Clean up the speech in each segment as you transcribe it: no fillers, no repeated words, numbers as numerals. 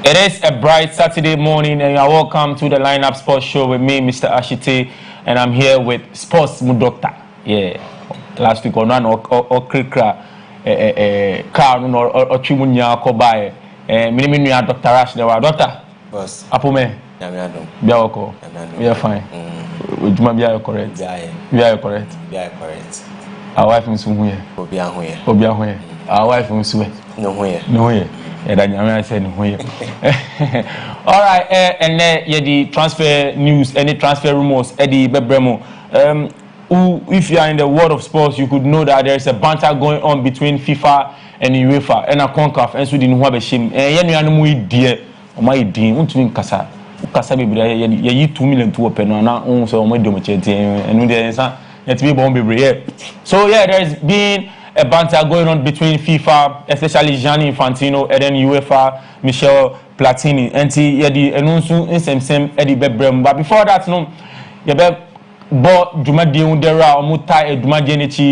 It is a bright Saturday morning, and you are welcome to the Lineup Sports Show with me, Mr. Ashite, and I'm here with Sports Doctor. Yeah, last week on or Krikra, car or Chimunya Kobai, Minimia Dr. Rash, there were Doctor. Boss, Apume, Biako, we are fine. Would you be correct? We are correct. Our wife is somewhere. Obia, our wife is somewhere. No way. All right, and then the transfer news, any transfer rumors, Eddie Bebremo. If you are in the world of sports, you could know that there is a banter going on between FIFA and UEFA and a CONCACAF and Sweden who have a shame. And you are dear, or my dean, unto Kasa. Kasa be 2 million to open on our own, so my domicility and there is a be. So, yeah, there has been a banter going on between FIFA, especially Gianni Infantino, and then UEFA, Michel Platini, and Eddie Bebrem. But before that, no,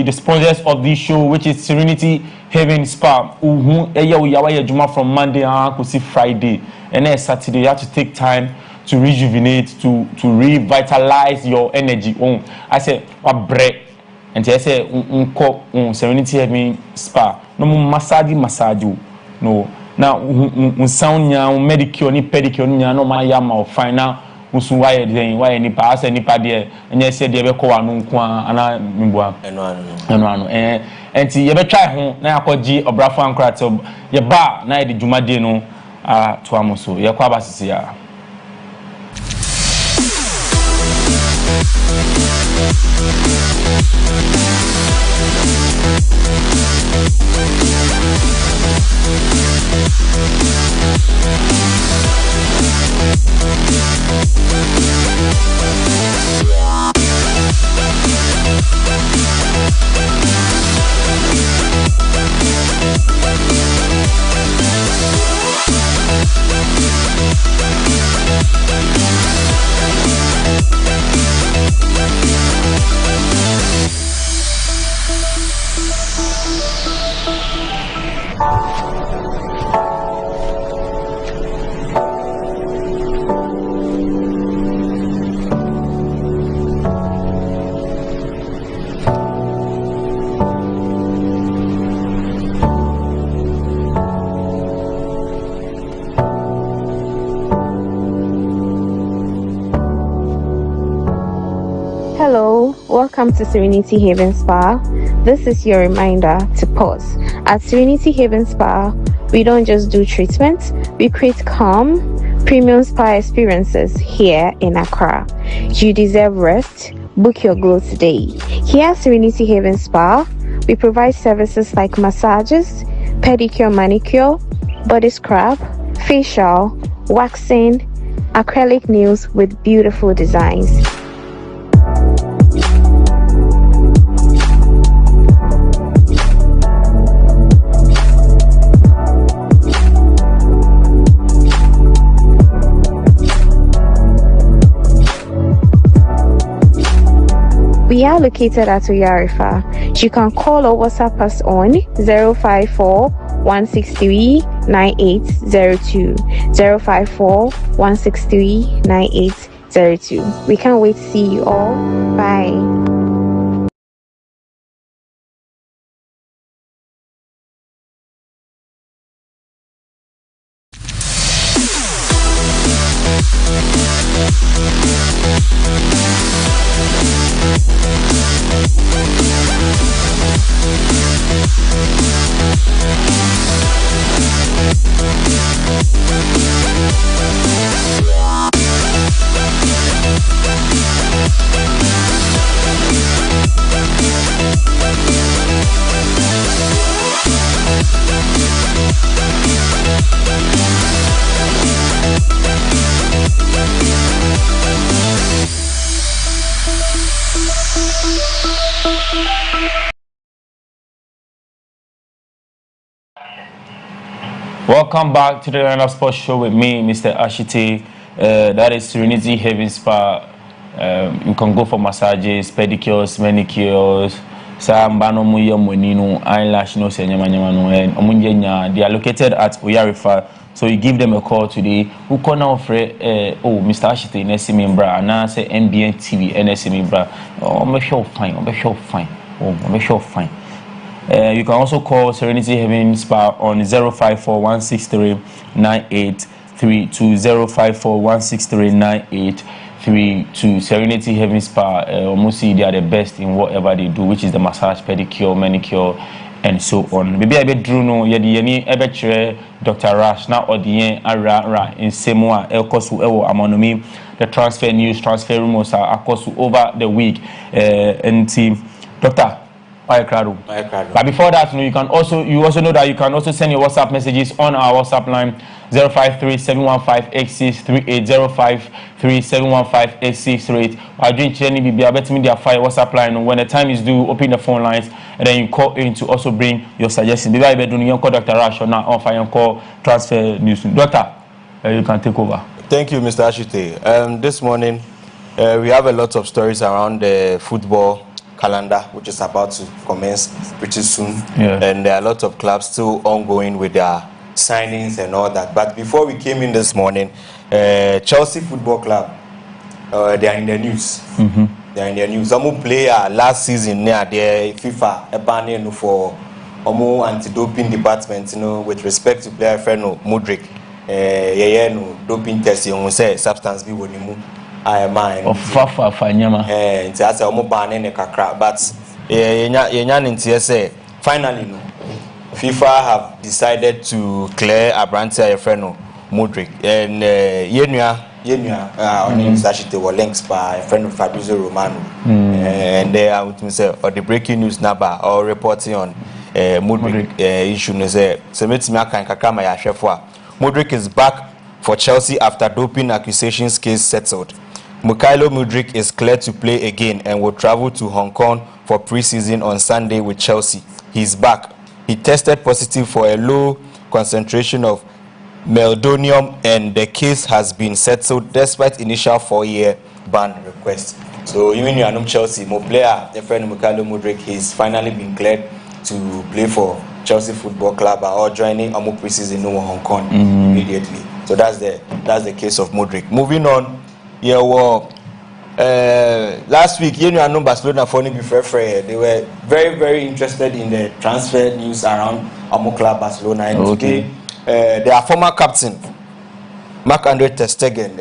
the sponsors of this show, which is Serenity Haven Spa, from Monday to Friday, and then Saturday you have to take time to rejuvenate, to revitalize your energy. I say, what break. And I say, Serenity Haven Spa. No massage. No. Now, sound ya, medicure, ni pedicure, no my yama or final. Why any pass any paddy, and yes, said, you call Anna Mimboa. And you ever try home, now call G or Brafan Crato, your bar, night the Jumadino, to Amoso, your Quabasia. Hello, welcome to Serenity Haven Spa. This is your reminder to pause. At Serenity Haven Spa, we don't just do treatments, we create calm, premium spa experiences here in Accra. You deserve rest. Book your glow today. Here at Serenity Haven Spa, we provide services like massages, pedicure, manicure, body scrub, facial, waxing, acrylic nails with beautiful designs. We are located at Uyarifa. You can call or WhatsApp us on 054 163 9802. 054 163 9802. We can't wait to see you all. Bye. Welcome back to the Lineup Sports Show with me, Mr. Ashite. That is Serenity Haven Spa. You can go for massages, pedicures, manicures. Sambano muya monino eyelash no senyamanyamano and omunyenya. They are located at Uyarifa So you give them a call today. Who call now for Mr. Ashite NSM Bra and I say MBN TV NSM Bra. Oh, I'm sure fine. I'm sure fine. You can also call Serenity Heaven Spa on 054-163-9832. 054-163-9832. Serenity Heaven Spa. Almost see they are the best in whatever they do, which is the massage, pedicure, manicure, and so on. Maybe I be drew no yeni ebe Dr. Rash now or the ara in Semoa el kosu ewo amonomi. The transfer news, transfer rumors are akosu over the week. And team Doctor. But before that, you also know that you can also send your WhatsApp messages on our WhatsApp line 053-715-8638 053-715-8638. I drink Jenny BB. I bet me their fire WhatsApp line. When the time is due, open the phone lines and then you call in to also bring your suggestions. Maybe I bet you call Dr. Rash or now on fire call transfer news. Doctor, you can take over. Thank you, Mr. Ashite. This morning we have a lot of stories around the football calendar, which is about to commence pretty soon, and there are a lot of clubs still ongoing with their signings and all that. But before we came in this morning, Chelsea Football Club, they are in the news. They are in the news. Some player last season near the FIFA banning for anti-doping department, with respect to player friend Mudryk, no doping test, say substance be with him. But finally, FIFA have decided to clear Abrante Freno Mudryk and Ashite were links by friend of Fabrizio Romano, and they are or the breaking news number or reporting on Mudryk issue. Mudryk is back for Chelsea after doping accusations case settled. Mykhailo Mudryk is cleared to play again and will travel to Hong Kong for pre-season on Sunday with Chelsea. He's back. He tested positive for a low concentration of meldonium and the case has been settled despite initial 4-year ban request. So even you know Chelsea, my player, the friend Mykhailo Mudryk, he's finally been cleared to play for Chelsea Football Club or joining a pre-season in Hong Kong immediately. So that's the case of Mudryk. Moving on. Yeah, well, last week, you know, Barcelona phone before they were very, very interested in the transfer news around Amo Club Barcelona. And today, their former captain, Marc-Andre ter Stegen,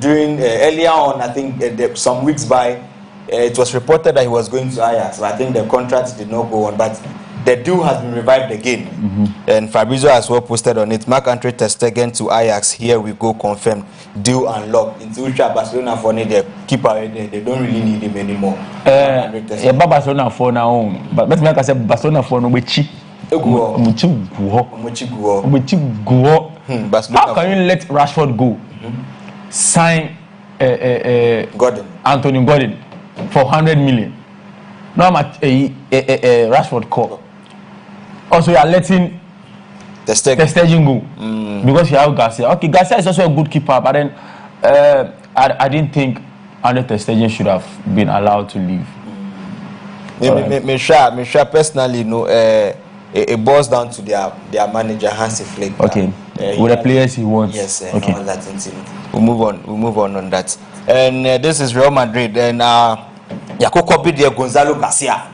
during earlier on, I think some weeks by, it was reported that he was going to Ajax. But I think the contract did not go on, but the deal has been revived again. And Fabrizio as well posted on it. Marc-Andre ter Stegen to Ajax. Here we go, confirmed. Deal unlocked. Into which Barcelona for the keeper, they don't really need him anymore. Barcelona for now, but let's make us say Barcelona for no cheap. How can you let Rashford go? Sign Anthony Gordon for 100 million. Now I'm at Rashford call. Also, you are letting the staging go because you have Garcia. Okay, Garcia is also a good keeper, but then I didn't think Andre ter Stegen should have been allowed to leave. Me sure personally, it boils down to their manager Hansi Flick. Okay, with the players he wants. Yes, okay. All that we'll move on that. And this is Real Madrid and Yako copied the Gonzalo Garcia.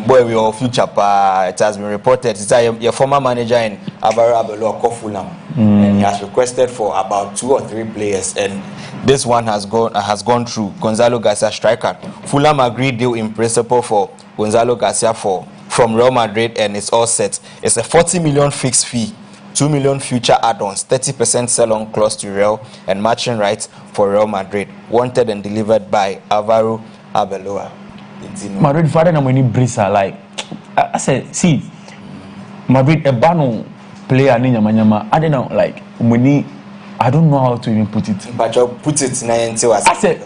Boy, we are future. It has been reported. It's your former manager in Alvaro Arbeloa Fulham, and he has requested for about 2 or 3 players, and this one has gone through. Gonzalo Garcia, striker. Fulham agreed deal in principle for Gonzalo Garcia from Real Madrid, and it's all set. It's a 40 million fixed fee, 2 million future add-ons, 30% sell-on clause to Real, and matching rights for Real Madrid. Wanted and delivered by Alvaro Arbeloa. Madrid father na many brisa like I said, see Madrid a bano player ni nyama I don't know like money I don't know how to even put it. But you put it in I said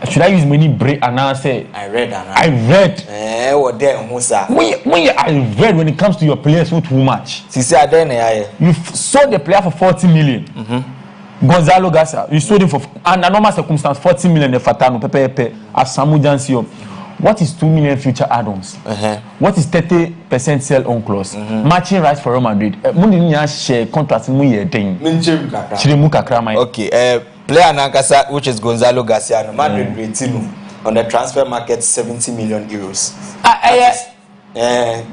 should I use money break and now say I read. What there when I read when it comes to your players who too much. See you sold the player for 40 million. Gonzalo Garcia, you sold him for under normal circumstance 40 million. The Fatano Pepe as Samu Jansio. What is 2 million future add-ons? What is 30% sell-on clause? Matching rights for Real Madrid. Mundi niya share contract mu ye den. Chiremu kakra mai. Okay. Player Nankasa, which is Gonzalo Garcia, Madrid rating on the transfer market 70 million euros.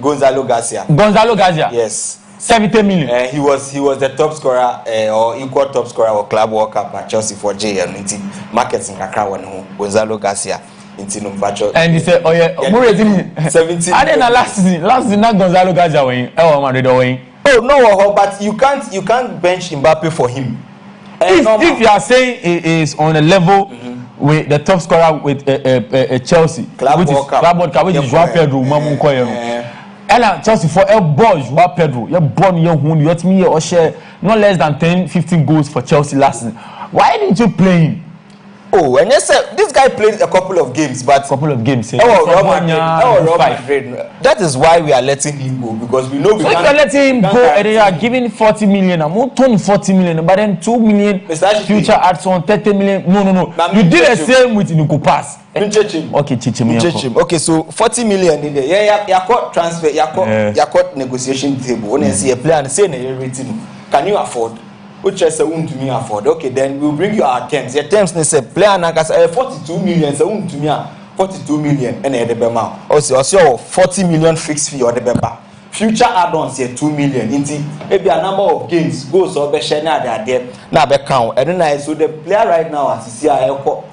Gonzalo Garcia. Gonzalo Garcia. Yes. 70 million. He was the top scorer or equal top scorer or club World Cup at Chelsea for JM. Markets in Kakra one Gonzalo Garcia. And he said, oh yeah, more rating 70. I didn't last season not Gonzalo Garcia when Madrid away. Oh no, but you can't bench Mbappe for him. If you are saying he is on a level with the top scorer with Chelsea, Club World Cup, which is Joao Pedro, Ella Chelsea for a ball, Joao Pedro, you're born young who you me or share no less than 10-15 goals for Chelsea last season. Why didn't you play him? Oh, and yes, this guy played a couple of games, but that is why we are letting him go, because we know we can't. If you're letting him go and they are giving 40 million, I'm not turning 40 million, but then 2 million future adds on 30 million. No. You did the same with Nico Pass. Okay, Chichim. Okay, so 40 million in there. Yeah, you got transfer, you got negotiation table. When you see a player and say rating, can you afford? Which is a to me afford. Okay, then we'll bring you our terms. Your terms they say player nakas 42 million. So to me 42 million and the bema. Also 40 million fixed fee or the bema. Future add-ons here 2 million. Maybe a number of games goes or be share now they are there. Now be count. And then so the player right now as you see I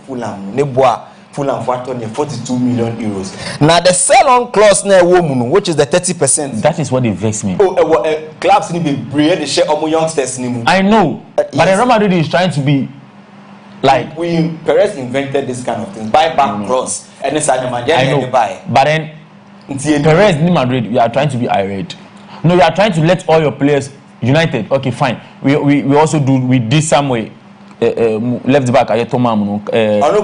Fulham Neboa Fulham for 42 million euros. Now the sell-on clause na woman, which is the 30%. That is what it vexes me. Clubs need to be the share of youngsters. I know, but the Real Madrid is trying to be like Perez invented this kind of thing. Buy back clause, and it's a man. I know, but then Perez in Madrid, you are trying to be irate. No, you are trying to let all your players united. Okay, fine. We also did some way. Left back I told Mamu no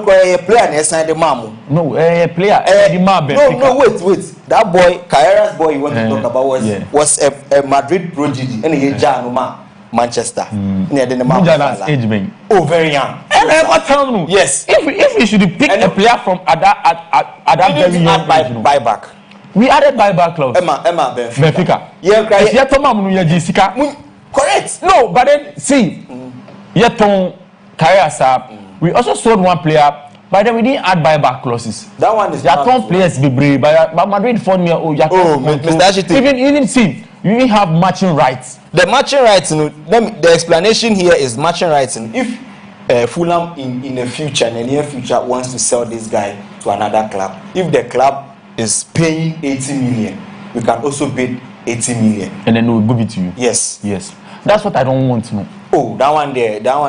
player inside the Mamu. No, player the man. No, wait. That boy, Carrera's boy you want to talk about was a Madrid prodigy and he Manchester. Near the age being. Oh, very young. Yes. If we should pick a player from at that very young buyback. We added buyback clause. Emma Benfica. Yeah, correct. No, but then see, we also sold one player, but then we didn't add buyback clauses. That one is players be brave, but Madrid found me. Even see, you didn't have matching rights. The matching rights, the explanation here is matching rights. If Fulham in the future, in the near future, wants to sell this guy to another club, if the club is paying 80 million, we can also bid 80 million, and then we'll give it to you. Yes. That's what I don't want to know. Oh, that one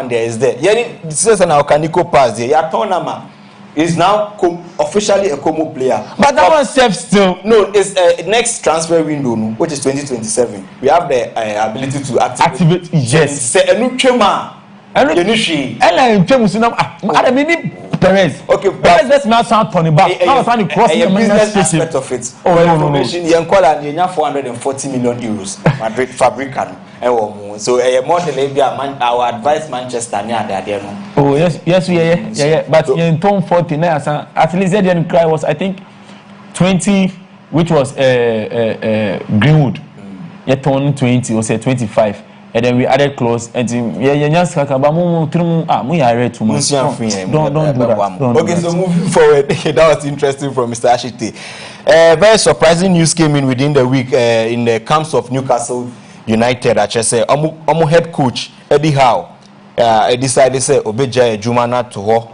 there is there. Yeah, this is an Alcanico pass there. Yeah, Tonama is now officially a Como player. But that one safe still. No, it's next transfer window, which is 2027. We have the ability to activate. Yes. Say a new chema. Perez. Okay, Perez let's now sound Tony back. Now trying to cross the business aspect of it. No. You call 440 million euros. Madrid Fabrican. So more than our advice Manchester near there. Oh yes, yeah. But in Tom 49, at least the end cry was I think 20, which was Greenwood. Yeah, Tom 20 or say 25. And then we added clause and don't do that. Okay, so moving forward, that was interesting from Mr. Ashite. Very surprising news came in within the week in the camps of Newcastle United. I just say, Omu head coach Eddie Howe decided say Obeja Jumana to her.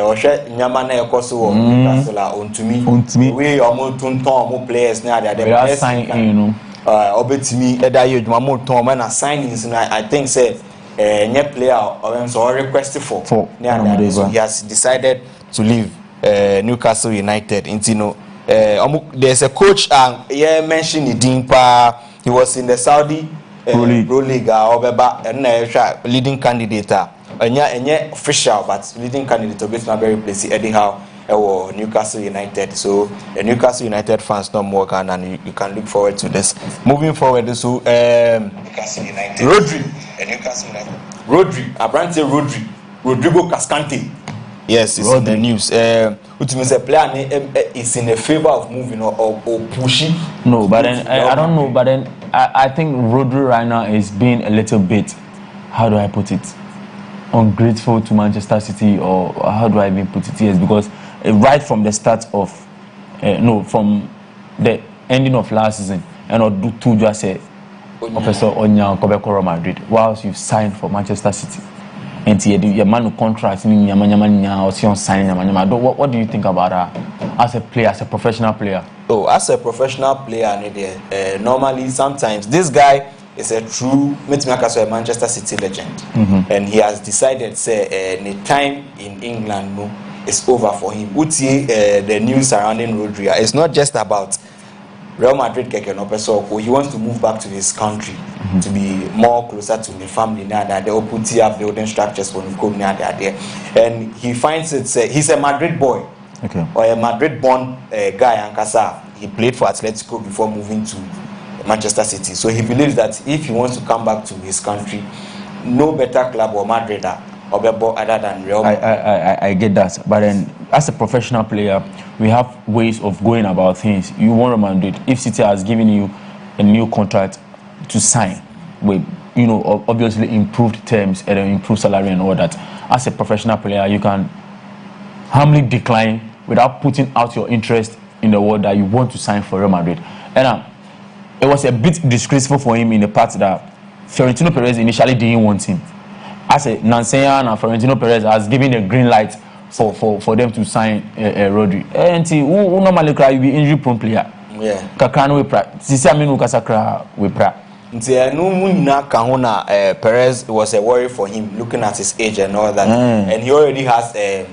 Oshe Nyamana Ekoso Newcastle on to me. We Omu Tunton Omu players now they are signing, you know. Obetimi Edayo Jumamo Tom and signings and I think say new player or so requested for so he has decided to leave Newcastle United. There's a coach mentioned Idimpa. He was in the Saudi Pro League and leading candidate official but leading candidate of very place Eddie Howe Newcastle United. So the Newcastle United fans don't work and you can look forward to this. Moving forward, so Newcastle United. Rodrigo Cascante. Yes, it's in the news. Which means a player is in a favor of moving or pushing. No, but then I don't know. But then I think Rodri right now is being a little bit, how do I put it, ungrateful to Manchester City, or how do I even put it? Yes, because right from the start of from the ending of last season, and or two just say Professor Onya Kobekoro Madrid, whilst you've signed for Manchester City, and your man contract what do you think about her as a player, as a professional player? Oh, as a professional player, normally sometimes this guy is a true Manchester City legend, and he has decided say the time in England is over for him. The news surrounding Rodri, it's not just about Real Madrid so he wants to move back to his country to be more closer to the family now that they will put up building structures for him now there, and he finds it he's a Madrid boy, or a Madrid born guy, and he played for Atletico before moving to Manchester City, so he believes that if he wants to come back to his country, no better club or Madrid other than Real Madrid. I get that, but then as a professional player, we have ways of going about things. You want to Madrid. If City has given you a new contract to sign with, obviously improved terms and improved salary and all that, as a professional player, you can humbly decline without putting out your interest in the world that you want to sign for Real Madrid. And it was a bit disgraceful for him in the part that Florentino Perez initially didn't want him. As a Nanceyan and Florentino Perez has given a green light for them to sign Rodri. And who normally cry be injury prone player. Yeah. Kakran we pra. Sisi aminu kasakra we pra. Perez was a worry for him, looking at his age and all that, and he already has a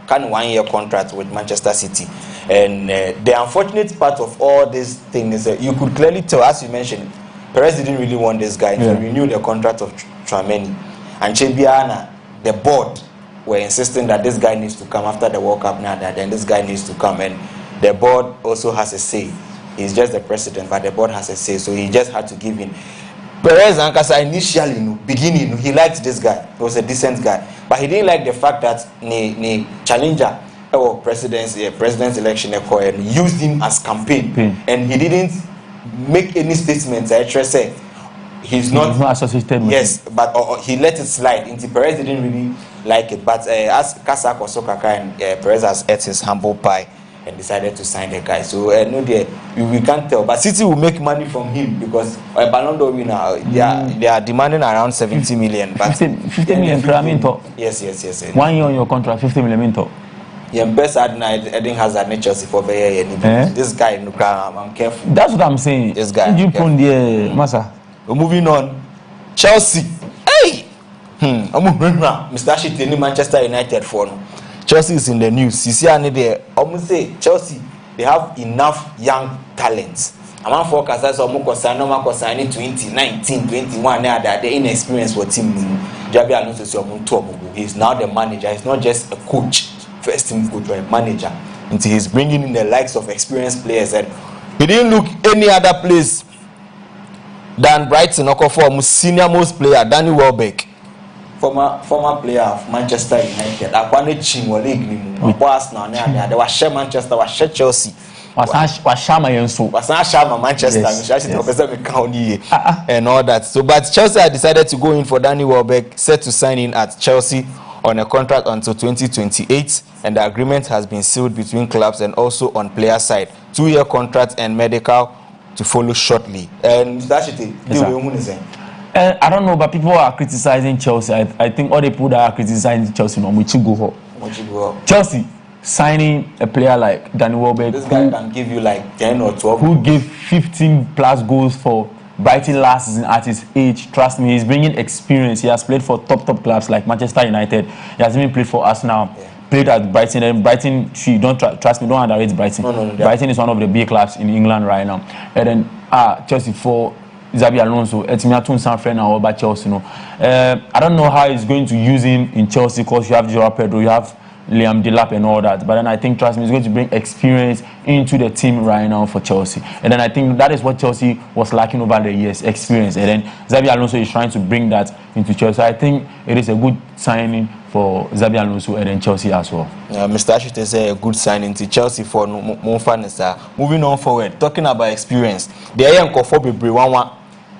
1-year contract with Manchester City. And the unfortunate part of all this thing is that you could clearly tell, as you mentioned, Perez didn't really want this guy to renew the contract of Tchouaméni, and Chebiana, the board, were insisting that this guy needs to come after the World Cup now, that then this guy needs to come, and the board also has a say. He's just the president, but the board has a say, so he just had to give in. Perez Ankasa initially, beginning, he liked this guy. He was a decent guy, but he didn't like the fact that the challenger or president's election and used him as campaign, and he didn't make any statements. I just say he's not associated with him. But he let it slide. Perez didn't really like it, but as Kasak or Sokaka, Perez has ate his humble pie and decided to sign the guy. So we can't tell, but City will make money from him because a Ballon d'Or winner, they are demanding around 70 million. But 50 million per minute. Yes. 1 year on your contract, 50 million minute. Yeah, best Eden has a nature for this guy. I'm careful. That's what I'm saying. This guy. Masa. Moving on, Chelsea. Hey, Mr. Shitini, Manchester United for no. Chelsea is in the news. You see, there. Almost say Chelsea, they have enough young talents. I'm for Casas or Mokosano, 2019, 21. They're inexperienced for team. Javi Alonso he's now the manager. He's not just a coach. First team coach or a manager, until he's bringing in the likes of experienced players. And he didn't look any other place than Brighton or for senior most player Danny Welbeck, former player of Manchester United. Akwane Chinwo league ni mu. Boss now they were share Manchester, was share Chelsea. Was Manchester. And all that. So, but Chelsea had decided to go in for Danny Welbeck, set to sign in at Chelsea on a contract until 2028, and the agreement has been sealed between clubs and also on player side. 2-year contract and medical to follow shortly. And that's it. I don't know, but people are criticizing Chelsea. I think all the people that are criticizing Chelsea no go. Chelsea signing a player like Danny Welbeck. This guy can give you like 10 or 12. Who gave 15 plus goals for Brighton last season at his age. Trust me, he's bringing experience. He has played for top clubs like Manchester United. He has even played for Arsenal. Played at Brighton. And Brighton, trust me, don't underrate Brighton. No, Brighton is one of the big clubs in England right now. And then Chelsea for Xabi Alonso. I don't know how he's going to use him in Chelsea because you have Joao Pedro, you have Liam Delap and all that, but then I think, trust me, he's going to bring experience into the team right now for Chelsea. And then I think that is what Chelsea was lacking over the years, experience. And then Xabi Alonso is trying to bring that into Chelsea. I think it is a good signing for Xabi Alonso and then Chelsea as well. Mr. Ashite say a good signing to Chelsea for Monfanesa. Moving on forward, talking about experience. The young Kofobe one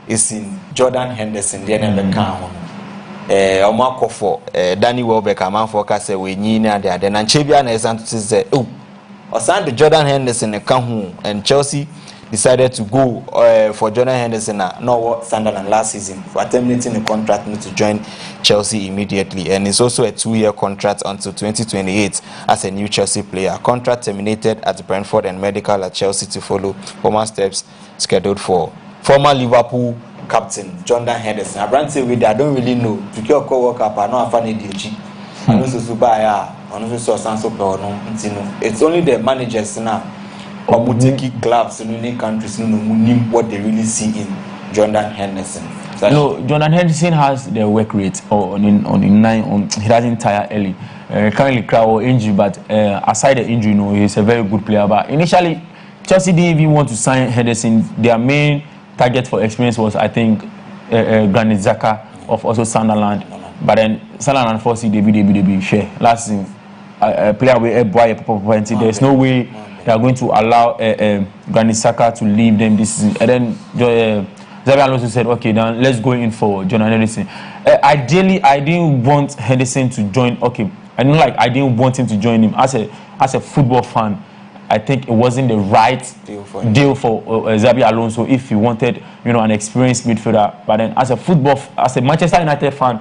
is in Jordan Henderson, the NMB Town. Omako for Danny Welbeck, a man for Cassa, we need there. Then Anchebia and says, oh, Osand Jordan Henderson and Chelsea decided to go for Jordan Henderson no Sunderland last season for terminating the contract to join Chelsea immediately, and it's also a 2-year contract until 2028 as a new Chelsea player. Contract terminated at Brentford and medical at Chelsea to follow former steps scheduled for former Liverpool captain Jordan Henderson. I don't really know. To work up, I know I find it. It's only the managers now. Or clubs in many countries know what they really see in Jordan Henderson. No, Jordan Henderson has the work rate he doesn't tire early. Currently crowd injury, but aside the injury, he's a very good player. But initially, Chelsea didn't even want to sign Henderson. Their main target for experience was, I think, Granit Xhaka of also Sunderland. But then Sunderland forced they share last season. A player with a boy there's no way they are going to allow Granit Xhaka to leave them this season. And then Xabi Alonso said, okay, then let's go in for Jordan Henderson. Ideally, I didn't want Henderson to join. Okay, I didn't want him to join him as a football fan. I think it wasn't the right deal for Xabi Alonso if he wanted, an experienced midfielder. But then as a Manchester United fan,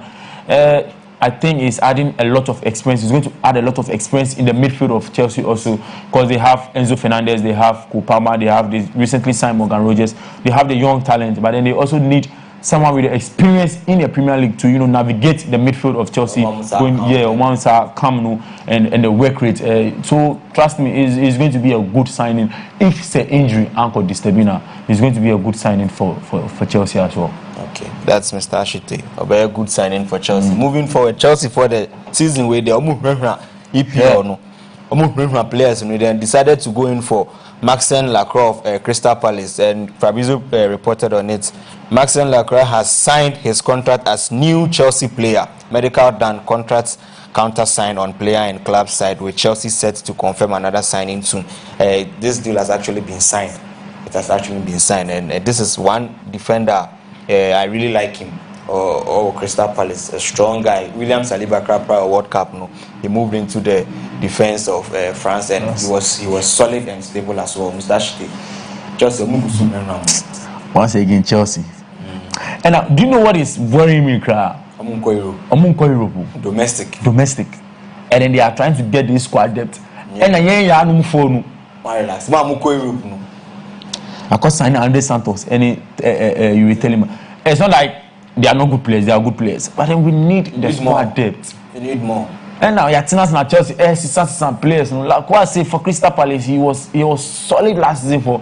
I think he's adding a lot of experience. He's going to add a lot of experience in the midfield of Chelsea also, because they have Enzo Fernandez, they have Kupama, they have the recently signed Morgan Rogers, they have the young talent, but then they also need someone with the experience in the Premier League to navigate the midfield of Chelsea, and the work rate. So trust me, it's going to be a good signing. If it's an injury, Anko Distabina, it's going to be a good signing for Chelsea as well. Okay, that's Mr. Ashite. A very good signing for Chelsea. Moving forward, Chelsea for the season where they almost players and then decided to go in for Maxence Lacroix of Crystal Palace, and Fabrizio reported on it. Maxence Lacroix has signed his contract as new Chelsea player. Medical done, contract counter signed on player and club side, with Chelsea set to confirm another signing soon. This deal has actually been signed. It has actually been signed, and this is one defender. I really like him. Crystal Palace, a strong guy. William Saliba Crapra World Cup. He moved into the defense of France, and he was solid and stable as well. Mr. Ashite, Chelsea. Once again, Chelsea. And now, do you know what is worrying me, Kra? Domestic. And then they are trying to get this squad depth. And then phone. I could sign Andre Santos, and you will tell him it's not like they are not good players, they are good players, but then we need the squad depth. We need more. And now Yatinas na Chelsea, some players. Like what I say for Crystal Palace, he was solid last season for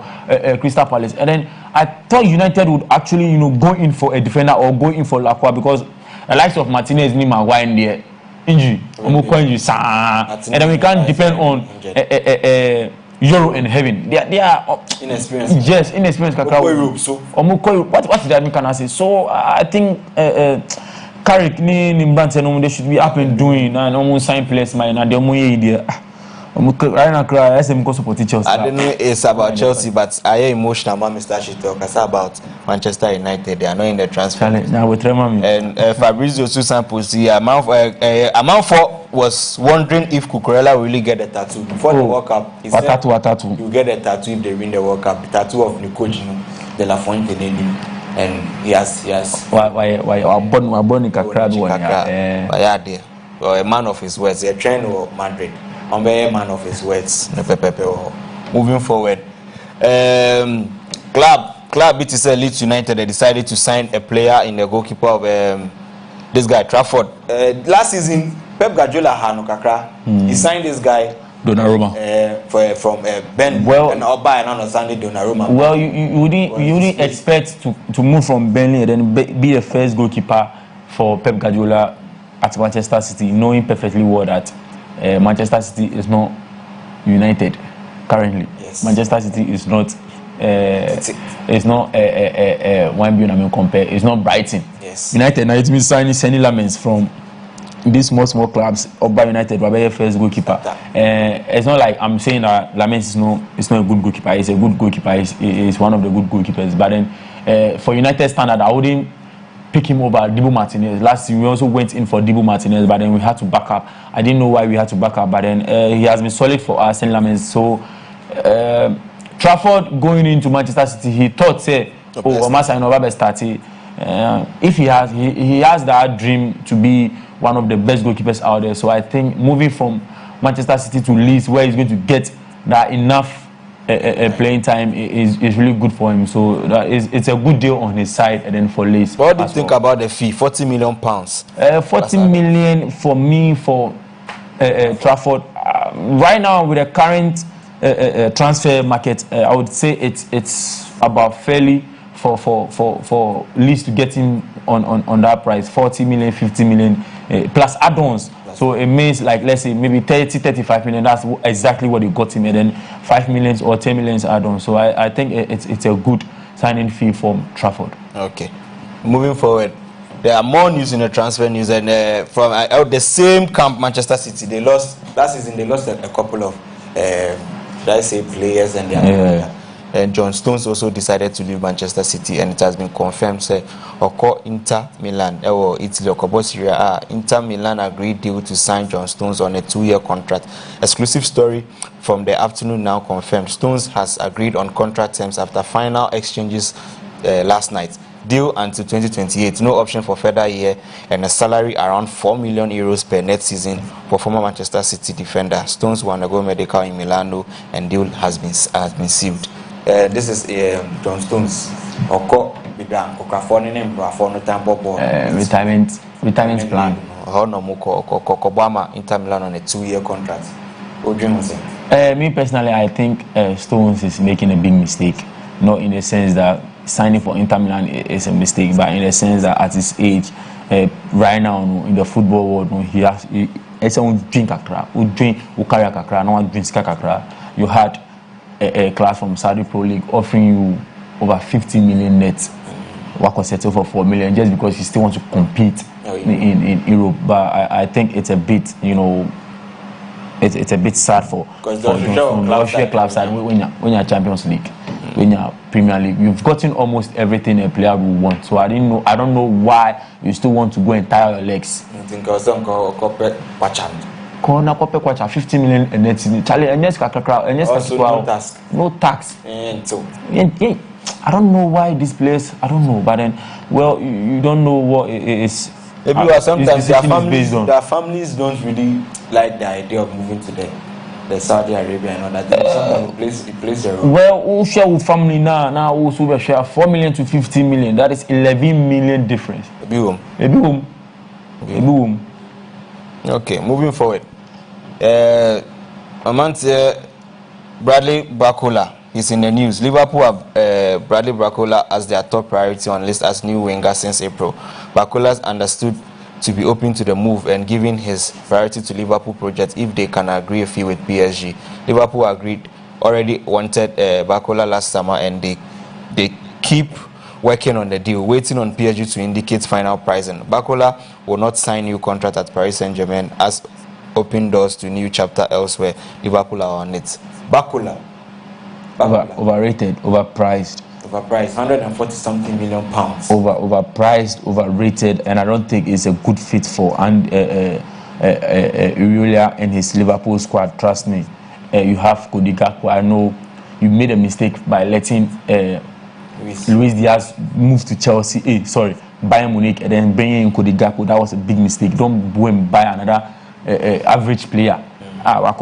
Crystal Palace, and then I thought United would actually go in for a defender or go in for Lacroix, because the likes of Martinez, Nima, why in there injury, and then we can't depend on Euro and Heaven. They are inexperienced. Yes, inexperienced. What did that mean? Can I say? So I think Carrick they should be up and doing and almost sign players. My and the idea. I don't know it's about Chelsea, but I am emotional about Mr. Ashito about Manchester United. They are not in the transfer. And Fabrizio Susan Posi, Amount for was wondering if Cucurella really get a tattoo before the World Cup. He said, tattoo. You get a tattoo if they win the World Cup. The tattoo of Nicogino De La Fuente, and yes. Why? A man of his words. A train of Madrid. I'm a man of his words. Moving forward, club BTC Leeds United, they decided to sign a player in the goalkeeper of this guy Trafford. Last season, Pep Guardiola Kakra. He signed this guy Donnarumma from Ben and Oba and Sunday Donnarumma. Well, you wouldn't expect to move from Burnley and then be the first goalkeeper for Pep Guardiola at Manchester City, knowing perfectly well that Manchester City is not United currently. Yes. Manchester City is not one compare. It's not Brighton. Yes. United now it's been signing Senny Lamens from these small clubs, Oba United, Wabaya first goalkeeper. It's not like I'm saying that Lamens is not a good goalkeeper. He's a good goalkeeper. He's one of the good goalkeepers. But then for United standard, I wouldn't pick him over Dibu Martinez. Last year we also went in for Dibu Martinez, but then we had to back up. I didn't know why we had to back up, but then he has been solid for us and Lamens. So Trafford going into Manchester City, he thought say, Omasa and Oba started. If he has that dream to be one of the best goalkeepers out there. So I think moving from Manchester City to Leeds, where he's going to get that enough playing time, is really good for him. So it's a good deal on his side. And then for Leeds, what do you think about the fee? £40 million. 40 million for me for Trafford. Right now with the current transfer market, I would say it's about fairly for Leeds to get him on that price, 40 million, 50 million plus add-ons. So it means, like, let's say maybe 30, 35 million. That's exactly what you got him, and then 5 million or 10 million add-ons. So I think it's a good signing fee from Trafford. Okay, moving forward, there are more news in the transfer news, and from the same camp, Manchester City, they lost last season. They lost a couple of should I say players, and and John Stones also decided to leave Manchester City, and it has been confirmed. Say, Oko Inter Milan, Italy, Oko Serie A. Inter Milan agreed deal to sign John Stones on a 2-year contract. Exclusive story from the afternoon now confirmed. Stones has agreed on contract terms after final exchanges last night. Deal until 2028, no option for further year, and a salary around €4 million per net season for former Manchester City defender. Stones will undergo medical in Milano, and deal has been sealed. This is John Stones. Retirement plan. Inter Milan on a 2-year contract. Me personally, I think Stones is making a big mistake. Not in the sense that signing for Inter Milan is a mistake, but in the sense that at his age, right now in the football world, he has it's a drink kakra, drink carry kakra, no one drinks kakra. You had a class from Saudi Pro League offering you over 50 million net. Wako settle for 4 million just because he still wants to compete in Europe. But I think it's a bit, it's a bit sad for club side when you're Champions League, when you're Premier League. You've gotten almost everything a player will want. So I don't know why you still want to go and tire your legs. Corner copy kwacha 50 million and net Charlie and no tax. I don't know why this place. I don't know, but then you don't know what it is. Maybe sometimes their families don't really like the idea of moving to the Saudi Arabia and all that. Sometimes it plays a role. Well, who share with family now also share 4 million to 50 million. That is 11 million difference. Okay, moving forward. Bradley Barcola is in the news. Liverpool have Bradley Barcola as their top priority on list as new winger since April. Barcola is understood to be open to the move and giving his priority to Liverpool project if they can agree a fee with PSG. Liverpool already wanted Barcola last summer, and they keep working on the deal, waiting on PSG to indicate final pricing. Barcola will not sign new contract at Paris Saint-Germain as open doors to new chapter elsewhere. Liverpool are on it. Barcola. Overrated, overpriced. 140-something million pounds. Overpriced, overrated, and I don't think it's a good fit for Uriela and his Liverpool squad. Trust me. You have Cody Gakpo. I know you made a mistake by letting Luis Diaz move to Chelsea. Bayern Munich, and then bringing in Cody Gakpo. That was a big mistake. Don't go and buy another average player. Because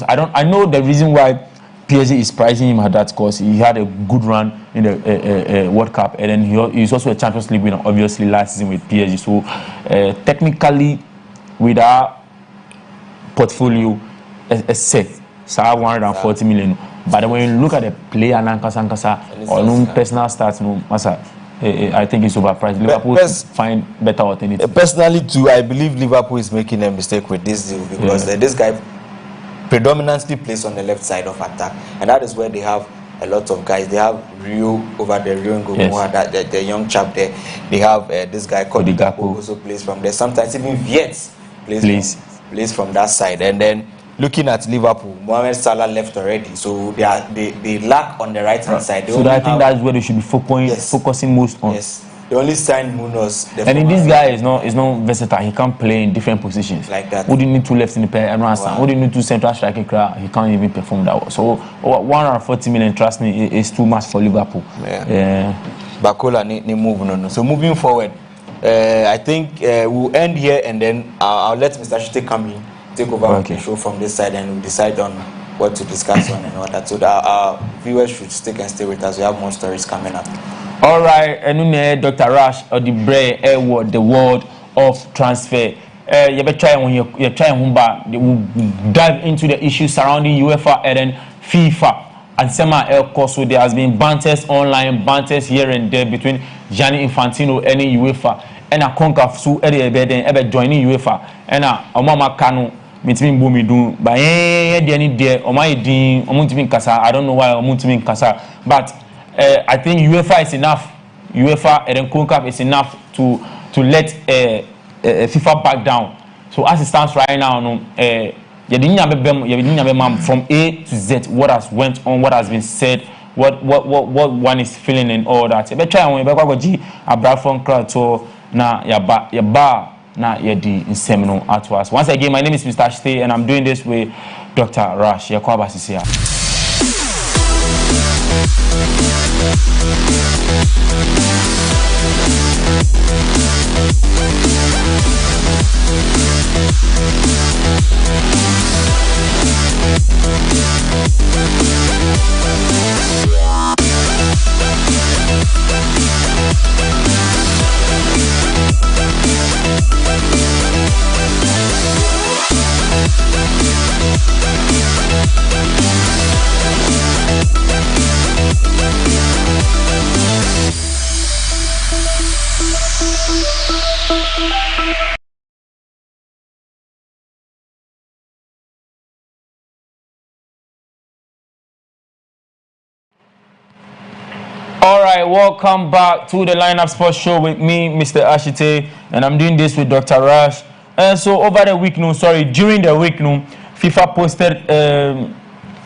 I know the reason why PSG is pricing him at that because he had a good run in the World Cup, and then he's also a Champions League winner, obviously last season with PSG. So technically, with our portfolio, a set, 140 million. But when you look at the player, or personal stats, I think it's overpriced. Liverpool find better alternatives. Personally, too, I believe Liverpool is making a mistake with this deal because this guy predominantly plays on the left side of attack, and that is where they have a lot of guys. They have Rio over there, Rio and Gogomoa, that the young chap there. They have this guy called Gapo also plays from there. Sometimes even Viet plays from that side. And then looking at Liverpool, Mohamed Salah left already, so they lack on the right hand side. So I think that's where they should be focusing most on. Yes. They only signed Munoz. And this guy is not versatile. He can play in different positions. Like that. Would you need two left in the pair and Would you need two central striker? He can't even perform that well. So 140 million, trust me, is too much for Liverpool. Bakola need move no. So moving forward, I think we'll end here and then I'll let Mr. Shite come in, take over the show from this side, and we'll decide on what to discuss on and all that. So that our viewers should stick and stay with us. We have more stories coming up. All right, and Dr. Rash or the Bray Award, the world of transfer. You better try when you're trying to dive into the issues surrounding UEFA and then FIFA. And Sema El Coso, there has been banters online, banters here and there between Gianni Infantino and UEFA. And a conquer su ever joining UEFA. And a Mama Kano. Mitimi Bumi do by any day or my dean or Muntimin Kasa. I don't know why or Muntimin Kasa, but I think UEFA is enough. UEFA and then CONCACAF is enough to let FIFA back down. So as it stands right now, from A to Z, what has went on, what has been said, what one is feeling and all that. But try when you Abrafon Krato na yaba na yedi in seminal at us. Once again, my name is Mr. Shite and I'm doing this with Dr. Rash. Yakwaba Sisia. All right, welcome back to the Lineup Sports Show with me, Mr. Ashite, and I'm doing this with Dr. Rash. And so over the week, during the week, FIFA posted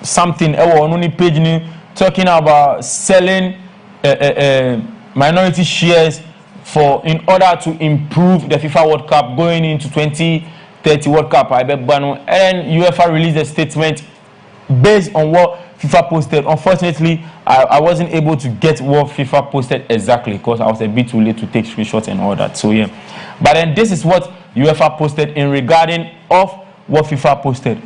something on only page talking about selling minority shares in order to improve the FIFA World Cup going into 2030 World Cup. And UEFA released a statement based on what FIFA posted. Unfortunately, I wasn't able to get what FIFA posted exactly because I was a bit too late to take screenshots and all that. So yeah, but then this is what UEFA posted in regarding of what FIFA posted.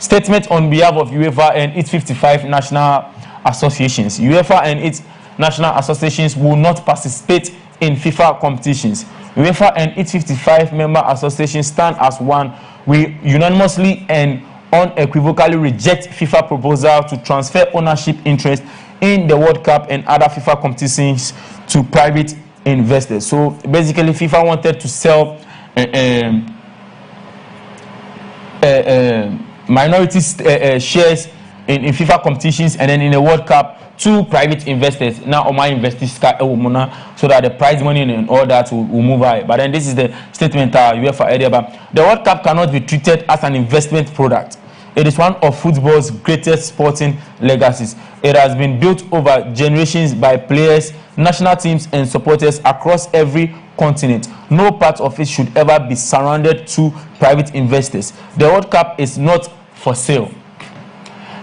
Statement on behalf of UEFA and its 55 national associations. UEFA and its national associations will not participate in FIFA competitions. UEFA and its 55 member associations stand as one. We unanimously and unequivocally reject FIFA proposal to transfer ownership interest in the World Cup and other FIFA competitions to private investors. So basically, FIFA wanted to sell minority shares in FIFA competitions and then in the World Cup to private investors. Now, my investors so that the prize money and all that will move high. But then this is the statement UEFA area about the World Cup cannot be treated as an investment product. It is one of football's greatest sporting legacies. It has been built over generations by players, national teams, and supporters across every continent. No part of it should ever be surrounded to private investors. The World Cup is not for sale.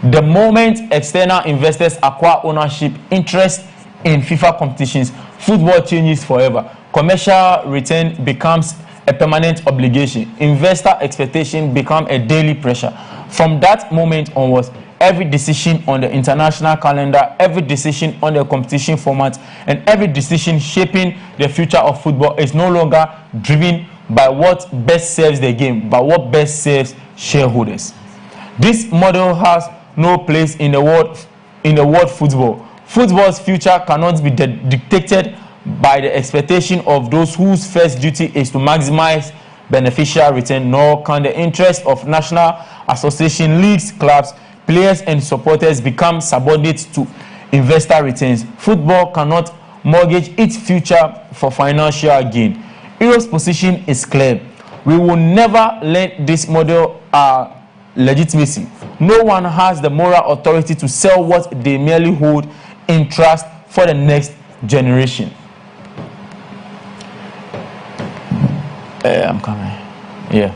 The moment external investors acquire ownership interest in FIFA competitions, football changes forever. Commercial return becomes a permanent obligation. Investor expectation becomes a daily pressure. From that moment onwards, every decision on the international calendar, every decision on the competition format, and every decision shaping the future of football is no longer driven by what best serves the game, but what best serves shareholders. This model has no place in the world football. Football's future cannot be dictated by the expectation of those whose first duty is to maximize beneficial return, nor can the interest of national association, leagues, clubs, players, and supporters become subordinate to investor returns, football cannot mortgage its future for financial gain. Europe's position is clear. We will never let this model legitimacy. No one has the moral authority to sell what they merely hold in trust for the next generation. I'm coming. Yeah.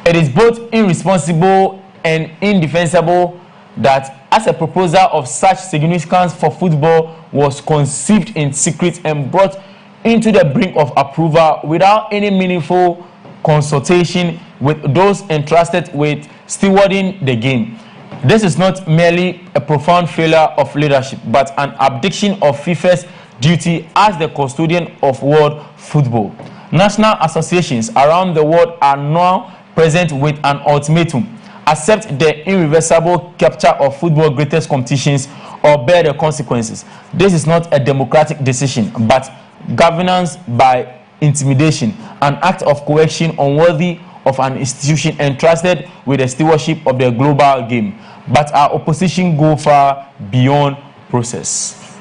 It is both irresponsible and indefensible that as a proposal of such significance for football was conceived in secret and brought into the brink of approval without any meaningful consultation with those entrusted with stewarding the game. This is not merely a profound failure of leadership, but an abdication of FIFA's duty as the custodian of world football. National associations around the world are now present with an ultimatum: accept the irreversible capture of football's greatest competitions or bear the consequences. This is not a democratic decision, but governance by intimidation, an act of coercion unworthy of an institution entrusted with the stewardship of the global game. But our opposition go far beyond process.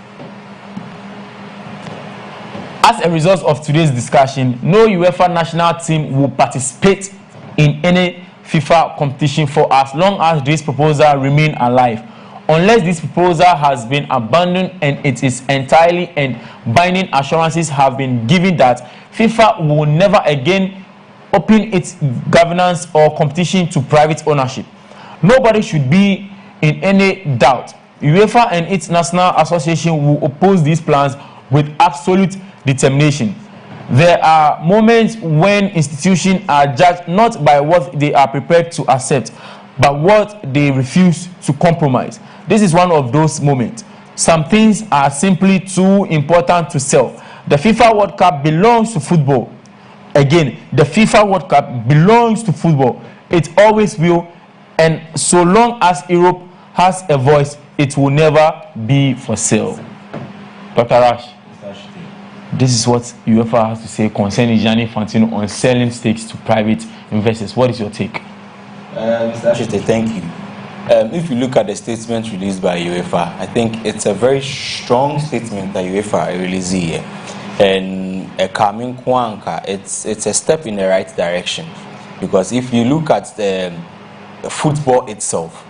As a result of today's discussion, no UEFA national team will participate in any FIFA competition for as long as this proposal remains alive, unless this proposal has been abandoned and it is entirely and binding assurances have been given that FIFA will never again open its governance or competition to private ownership. Nobody should be in any doubt. UEFA and its national association will oppose these plans with absolute determination. There are moments when institutions are judged not by what they are prepared to accept, but what they refuse to compromise. This is one of those moments. Some things are simply too important to sell. The FIFA World Cup belongs to football. Again, the FIFA World Cup belongs to football. It always will, and so long as Europe has a voice, it will never be for sale. Dr. Rash, this is what UEFA has to say concerning Gianni Infantino on selling stakes to private investors. What is your take? Mr. Ashite, thank you. If you look at the statement released by UEFA, I think it's a very strong statement that UEFA released here. And it's a step in the right direction. Because if you look at the football itself,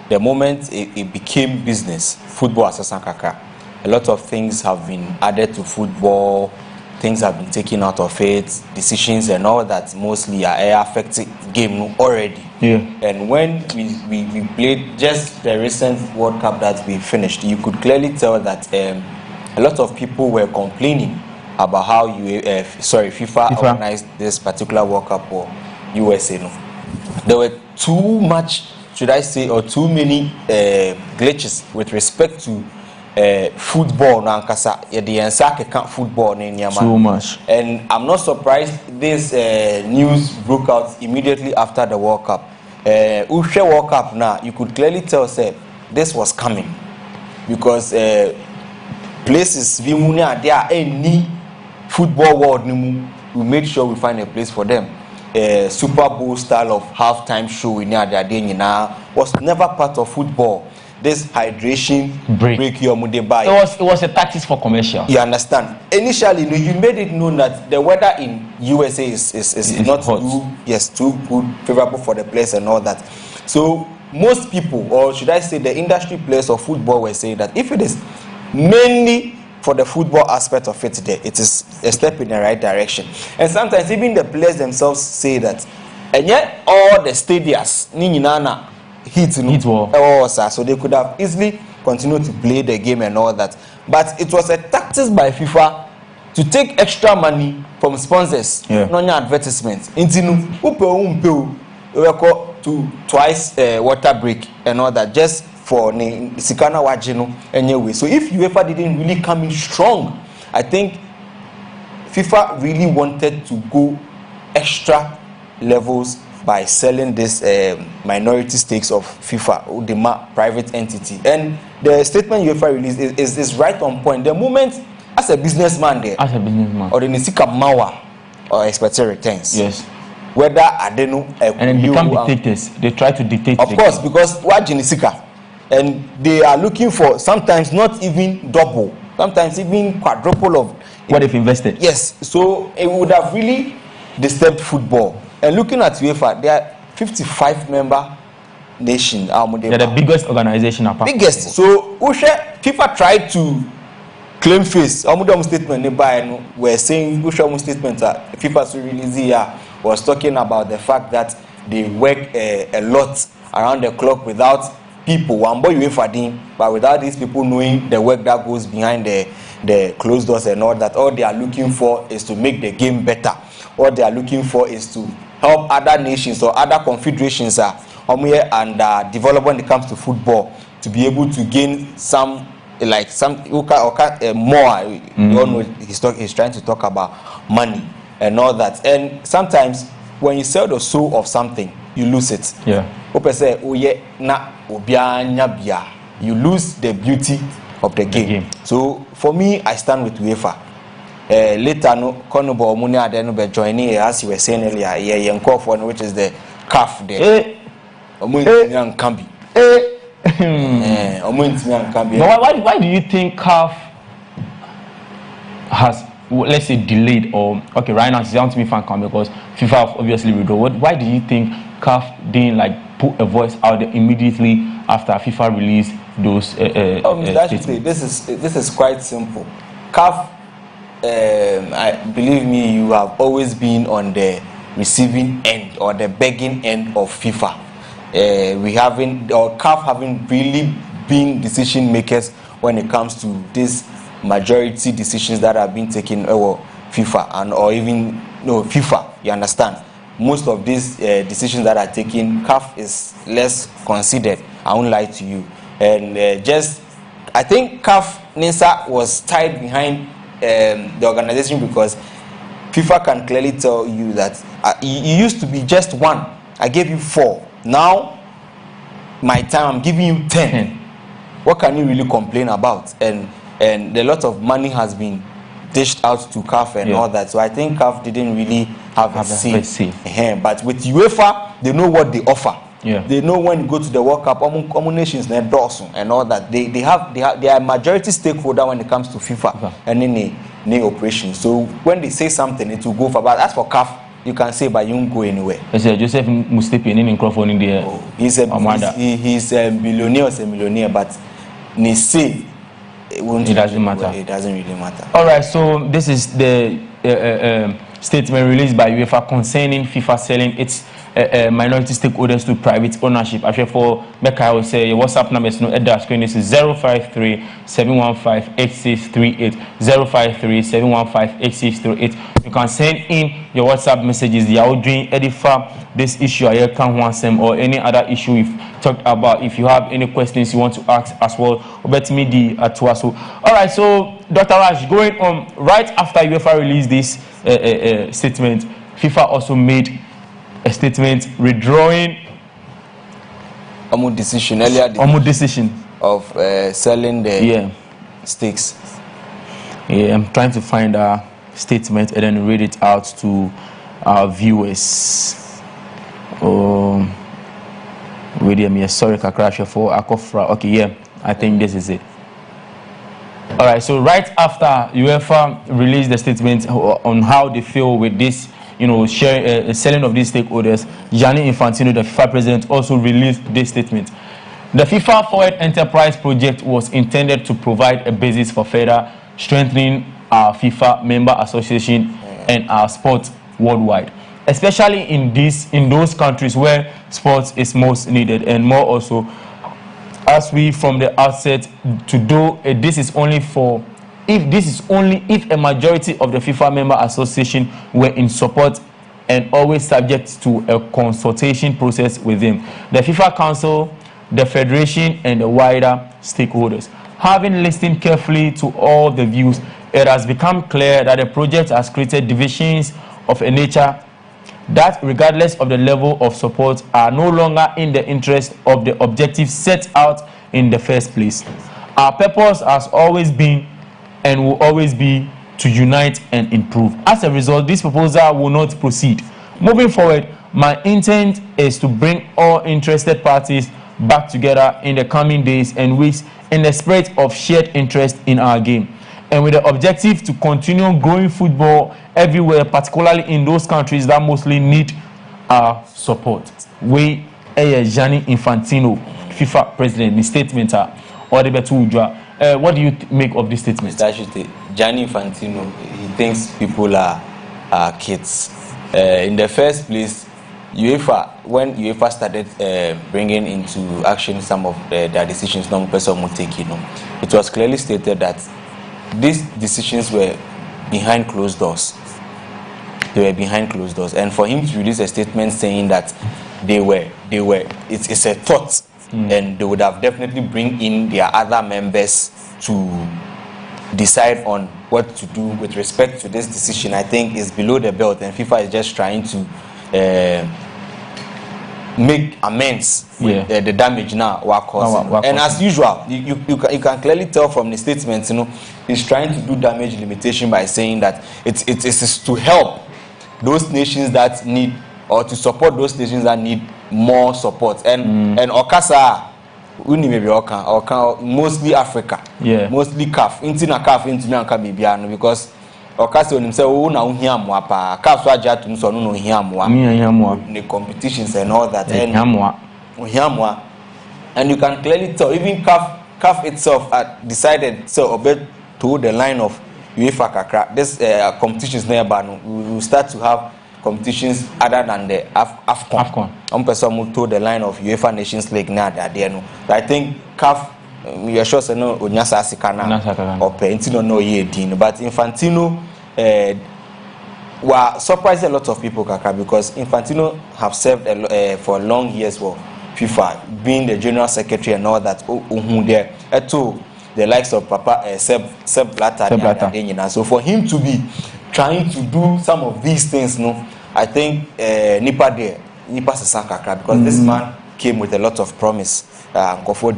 the moment it became business, football as a sankaka, a lot of things have been added to football, things have been taken out of it, decisions and all that mostly are affecting game already. Yeah. And when we played just the recent World Cup that we finished, you could clearly tell that a lot of people were complaining about how FIFA organized this particular World Cup for USA. No? There were too much, should I say, or too many glitches with respect to football nankasa football too much. And I'm not surprised this news broke out immediately after the World Cup. World Cup now, you could clearly tell this was coming because places there are any football world we made sure we find a place for them. Super Bowl style of halftime show in there was never part of football. This hydration break your mood by. It was a tactic for commercial. You understand? Initially, you made it known that the weather in USA is not too good, favorable for the players and all that. So most people, or should I say the industry players of football, were saying that if it is mainly for the football aspect of it there, it is a step in the right direction. And sometimes even the players themselves say that, and yet all the stadiums, heat war. So they could have easily continued to play the game and all that. But it was a tactic by FIFA to take extra money from sponsors, non advertisements. To twice water break and all that, just for Sikana Wajino anyway. So if UEFA didn't really come in strong, I think FIFA really wanted to go extra levels by selling this minority stakes of FIFA, the private entity. And the statement UEFA released is right on point. The moment, as a businessman there, or the Nisika Mawa, or expected returns. Yes. Whether I don't know, and become dictators. They try to dictate. Of course, because what Jinisika, and they are looking for sometimes not even double, sometimes even quadruple of what they've invested. Yes, so it would have really disturbed football. And looking at UEFA, they are 55 member nation. They're the biggest organization apart. Biggest. So FIFA tried to claim face. Our statement we're saying our statement that FIFA release here was talking about the fact that they work a lot around the clock without people. One boy UEFA, but without these people knowing the work that goes behind the closed doors and all that. All they are looking for is to make the game better. What they are looking for is to help other nations or other confederations and develop when it comes to football to be able to gain some more. You all know he's trying to talk about money and all that. And sometimes when you sell the soul of something, you lose it. Yeah. You lose the beauty of the game. So for me, I stand with UEFA. Later, no, Konobo Munia then be joining as you were saying earlier. Which is the CAF there. Why do you think CAF has, let's say, delayed or okay right now it's down to me fan come because FIFA obviously withdraw. Why do you think CAF didn't put a voice out there immediately after FIFA released those this is quite simple. CAF, believe me, you have always been on the receiving end or the begging end of FIFA. CAF haven't really been decision makers when it comes to these majority decisions that have been taken over FIFA and or even FIFA. You understand? Most of these decisions that are taken, CAF is less considered. I won't lie to you. And I think CAF NISA was tied behind the organization because FIFA can clearly tell you that you used to be just one. I gave you 4. Now, my time, I'm giving you 10. What can you really complain about? And a lot of money has been dished out to CAF and all that. So I think CAF didn't really have a say. But with UEFA, they know what they offer. Yeah. They know when you go to the World Cup, nations and all that. They are majority stakeholder when it comes to FIFA and any operation. So when they say something, it will go for. But as for CAF, you can say, but you won't go anywhere. Joseph Mustepi in microphone in there. He's a billionaire or a millionaire, but they say it doesn't matter. It doesn't really matter. All right. So this is the statement released by UEFA concerning FIFA selling its minority stakeholders to private ownership. Actually, for Becca, I will say your WhatsApp number is at the screen. This is 053-715-8638. 053-715-8638. You can send in your WhatsApp messages. You are doing edify this issue or any other issue we've talked about. If you have any questions you want to ask as well, bet me the Atuaso. All right. So Dr. Raj, going on right after UEFA released this statement, FIFA also made a statement withdrawing decision of selling the stakes. Yeah, I'm trying to find a statement and then read it out to our viewers. Sorry, Kakrasha for Akofra. Okay, yeah, I think this is it. All right, so right after UEFA released the statement on how they feel with this, selling of these stakeholders, Gianni Infantino, the FIFA president, also released this statement. The FIFA Forward Enterprise Project was intended to provide a basis for further strengthening our FIFA member association and our sport worldwide, especially in those countries where sports is most needed, and more also, as we from the outset to do this is only for if a majority of the FIFA member association were in support and always subject to a consultation process with them, the FIFA Council, the Federation, and the wider stakeholders. Having listened carefully to all the views, it has become clear that the project has created divisions of a nature that, regardless of the level of support, are no longer in the interest of the objectives set out in the first place. Our purpose has always been and will always be to unite and improve. As a result, this proposal will not proceed. Moving forward, my intent is to bring all interested parties back together in the coming days and weeks in the spirit of shared interest in our game, and with the objective to continue growing football everywhere, particularly in those countries that mostly need our support. We Gianni Infantino, FIFA president, the statement or the better. What do you make of this statement? Gianni Infantino, he thinks people are kids. In the first place, when UEFA started bringing into action some of their decisions, it was clearly stated that these decisions were behind closed doors. They were behind closed doors, and for him to release a statement saying that it's a thought, and they would have definitely bring in their other members to decide on what to do with respect to this decision, I think is below the belt, and FIFA is just trying to make amends with the damage now we're causing. And as usual, you can clearly tell from the statement, he's trying to do damage limitation by saying that it's to help those nations that need, or to support those nations that need more support. And Okasa, mostly Africa, mostly CAF, because Okasa himself CAF the competitions and all that, and you can clearly tell even CAF itself had decided to the line of UEFA kakra. This competitions nearby, we will start to have competitions other than the AFCON. Person to the line of UEFA Nations League now that I think CAF, you're sure say no Onyasa Sikana or Infantino no ye din, but Infantino were surprised a lot of people kakra, because Infantino have served for long years for FIFA, being the general secretary and all that. There to the likes of Papa Sepp Blatter. So for him to be trying to do some of these things, I think Nipa Sasakakra, because this man came with a lot of promise. Kofod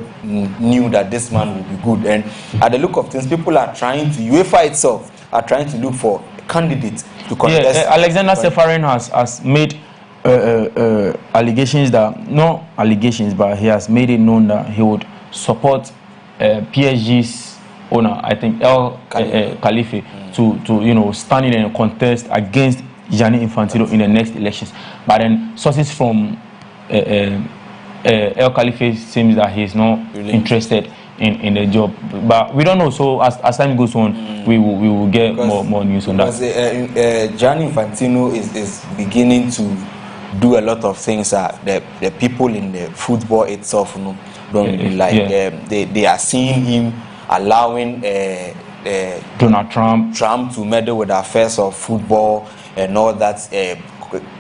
knew that this man would be good, and at the look of things, people are trying to, UEFA itself are trying to look for a candidate to contest. Alexander Seferin has made allegations that, no allegations, but he has made it known that he would support PSG's owner, I think El Khalifa, to stand in a contest against Gianni Infantino in the next elections. But then sources from El Khalifa seems that he's not really interested in the job. But we don't know. So as time goes on, we will get more news on that. Because Gianni Infantino is beginning to do a lot of things that the people in the football itself don't really like. They are seeing him allowing Donald Trump to meddle with the affairs of football and all that.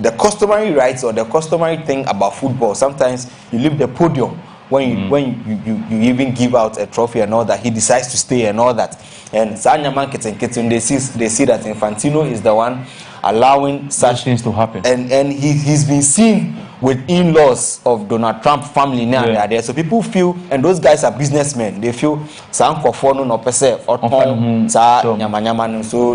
The customary rights or the customary thing about football, sometimes you leave the podium when you even give out a trophy and all that. He decides to stay and all that. And they see that Infantino is the one allowing such things to happen. And he's been seen with in-laws of Donald Trump family now they are there. So people feel, and those guys are businessmen, they feel so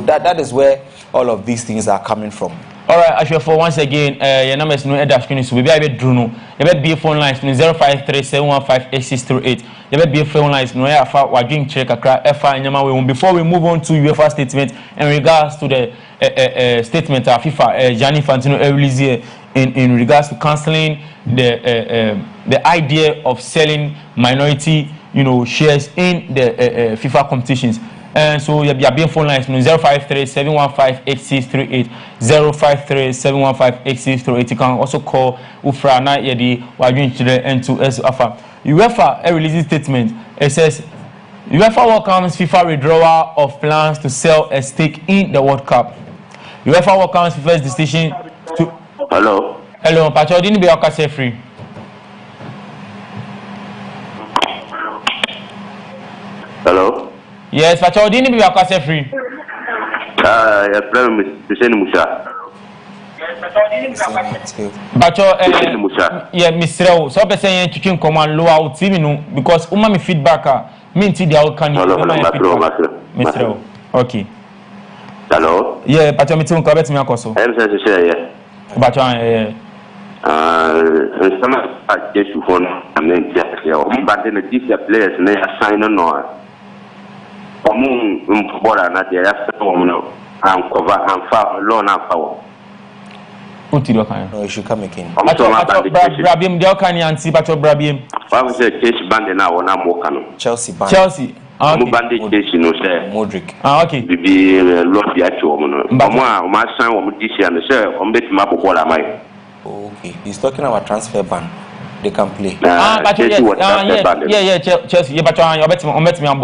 that is where all of these things are coming from. All right, actually, for once again, your number is no head screen, so we be able to do no. You be phone lines 053-715-8638. You be phone lines no ya we're doing check akra efa nyama. Before we move on to UEFA statement in regards to the statement of FIFA Gianni Infantino released in regards to cancelling the idea of selling minority shares in the FIFA competitions. And so you have phone lines 053-715-8638, 053-715-8638. You can also call Ufrana Yedi Wajun Chile and to UEFA. UEFA releases statement. It says UEFA welcomes FIFA withdrawal of plans to sell a stake in the World Cup. UEFA welcomes FIFA's decision to. Hello, Pacho, didn't be okay free. hello. Yes, Pacho, didn't be okay free. Pacho, yeah, Mr. So I'm saying to come and lower out TV because me feedback mean to the outcome. Mr. Okay. Hello. Yeah, Pacho, me too. Come me akoso. I'm saying, Pacho, some of just one and then just but then the players and they assign on among football and at the and cover and far loan and power. No, you should come again. Brabim, the Okani and Sibato Brabim. I was a case band now on Amokano. Chelsea. Bandit case, you know, sir. Modric. Okay. Be lost the actual my son will this year and the sir on bit map of what am I? Okay, he's talking about transfer ban. They can play. But yeah, Chelsea, but I bet me on my son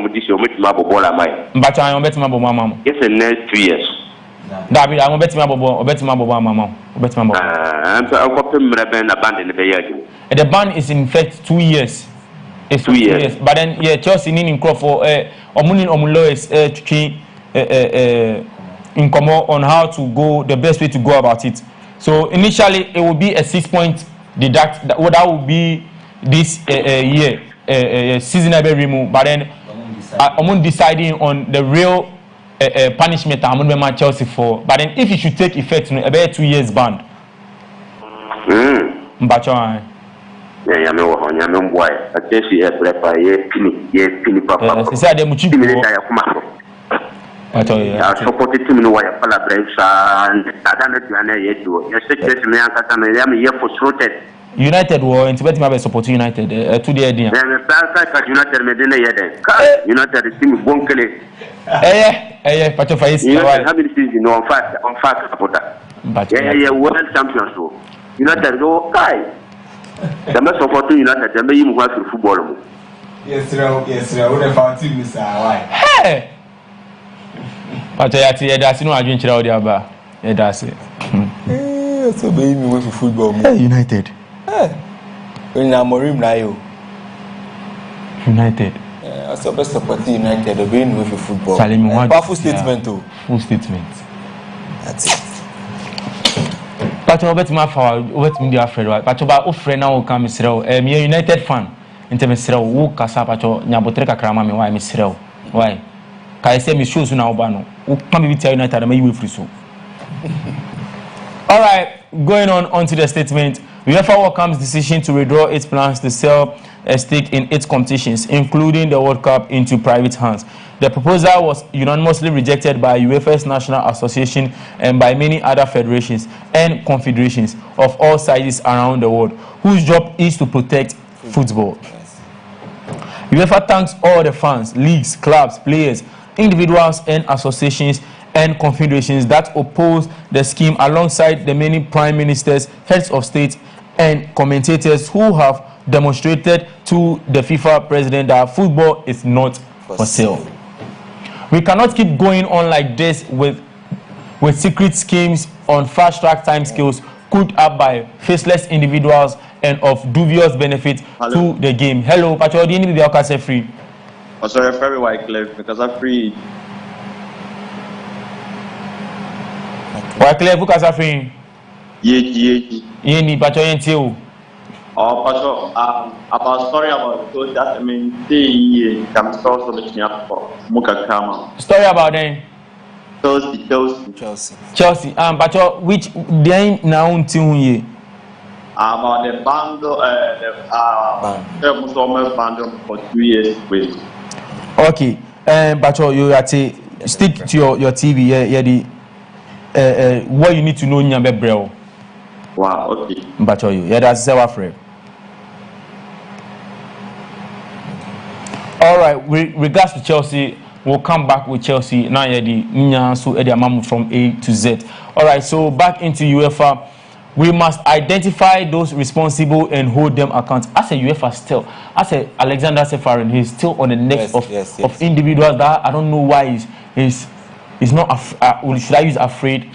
will this year with map of what am I? But I bet my mama. Yes, the next 2 years. David, I bet my mama. And I'll got him abandoned the year. The ban is in fact 2 years. It's 2 years. But then, yeah, Chelsea needing crop for Omunin Omulois in common on how to go, the best way to go about it. So initially, it will be a 6-point deduct. That will be this year seasonable remove. But then, I'm deciding on the real punishment I'm going to Chelsea for. But then, if it should take effect, about 2 years ban. Yeah, I'm boy. I guess you have pini papa. It's a demo cheap. I supported him in why I and I don't know yet. You said me I'm here for frustrated. United were in Tibet my support United 2 days. United Medina yet. United is team Bonkele. Pacho Fais. How many seasons on fast supporter? But yeah, world champions. United go guy. The most of United, the may even work for football. Yes, sir. What about team, Mr. Why? Hey! But I see that's no adventure out there, but that's it. So, baby, we went for football. United. When I'm Morim Nayo. United. I saw best support United, the being with football. Powerful statement, too. Full statement. That's it. But you bet my father, bet me dear friend, but you buy friend now come Israel. Me a United fan. Inte Israel who kasa pacho nyabotreka krama me why Israel. Why? Kai say me shows na obano. Who come be United me you free so. All right, going on to the statement. UEFA welcomes decision to withdraw its plans to sell a stake in its competitions, including the World Cup, into private hands. The proposal was unanimously rejected by UEFA's National Association and by many other federations and confederations of all sizes around the world, whose job is to protect football. UEFA thanks all the fans, leagues, clubs, players, individuals and associations and confederations that oppose the scheme, alongside the many prime ministers, heads of state and commentators who have demonstrated to the FIFA president that football is not for sale. We cannot keep going on like this with secret schemes on fast-track timescales cooked up by faceless individuals and of dubious benefit to the game. Hello, Pacho, do you need to be free? Oh, sorry, very white cliff because I'm free. Why Claire, because I'm free? Yeah, ni Pacho, you. Oh, Pacho, about story about so that I mean, they come source of the for Mukakama. Story about them. Chelsea. Pacho, which they now team about the bundle, the Muslim bundle for 2 years with. Okay, Pacho, you have to stick to your TV. What you need to know in your braille. Wow, okay. Pacho, that's our friend. All right, with regards to Chelsea, we'll come back with Chelsea. Now, from A to Z. All right, so back into UEFA. We must identify those responsible and hold them accountable. As a UEFA still, as a Alexander Seferin, he's still on the neck of individuals that I don't know why he's not should I use afraid?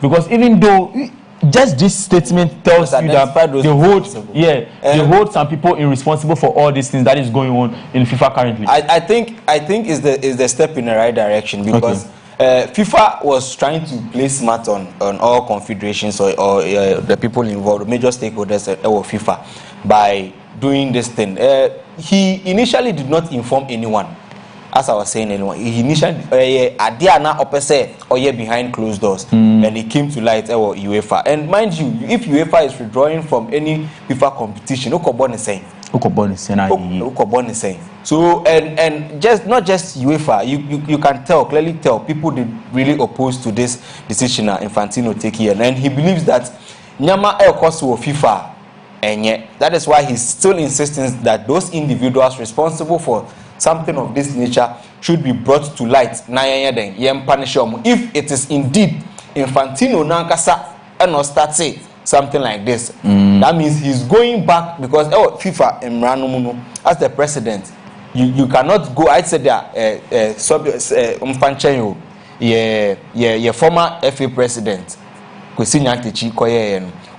Because even though just this statement tells you that they hold some people irresponsible for all these things that is going on in FIFA currently. I think is the step in the right direction, because FIFA was trying to play smart on all confederations or the people involved, major stakeholders of FIFA, by doing this thing. He initially did not inform anyone as I was saying, he initially idea na opese oye behind closed doors, and he came to light UEFA. And mind you, if UEFA is withdrawing from any FIFA competition, Okobon is saying. So and just not just UEFA, you can clearly tell people did really oppose to this decision Infantino take here, and he believes that Nyama El Kosu of FIFA, and yet that is why he's still insisting that those individuals responsible for something of this nature should be brought to light. If it is indeed Infantino Nankasa and not start say something like this, that means he's going back because FIFA as the president, you cannot go. I said that your former FA president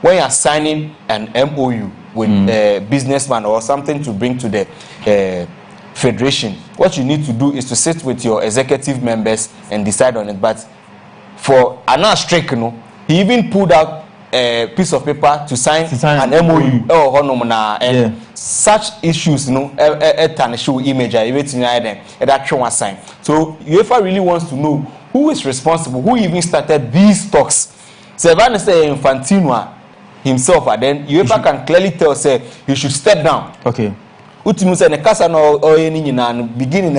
when you are signing an MOU with a businessman or something to bring to the federation, what you need to do is to sit with your executive members and decide on it. But for another strike, he even pulled out a piece of paper to sign an MOU. And such issues, show image, everything that was signed. So UEFA really wants to know who is responsible, who even started these talks. So if I say Infantino himself, then UEFA can clearly tell say he should step down. Okay. Beginning,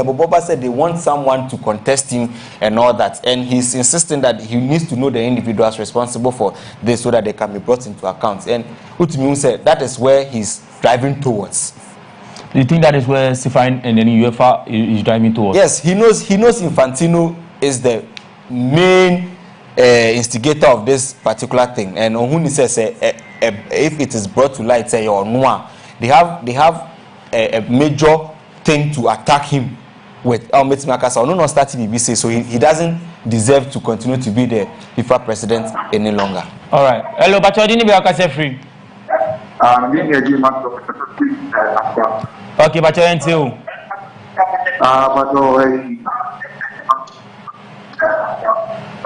Boba said they want someone to contest him and all that, and he's insisting that he needs to know the individuals responsible for this so that they can be brought into account. And Utimu said that is where he's driving towards. Do you think that is where Sifine and then UEFA is driving towards? Yes, he knows Infantino is the main instigator of this particular thing, and Ohuni says if it is brought to light, say or Noah, they have a major thing to attack him with. No, not starting BBC, so he doesn't deserve to continue to be the FIFA president any longer. All right. Hello, but you didn't be free. Okay, but you ain't too.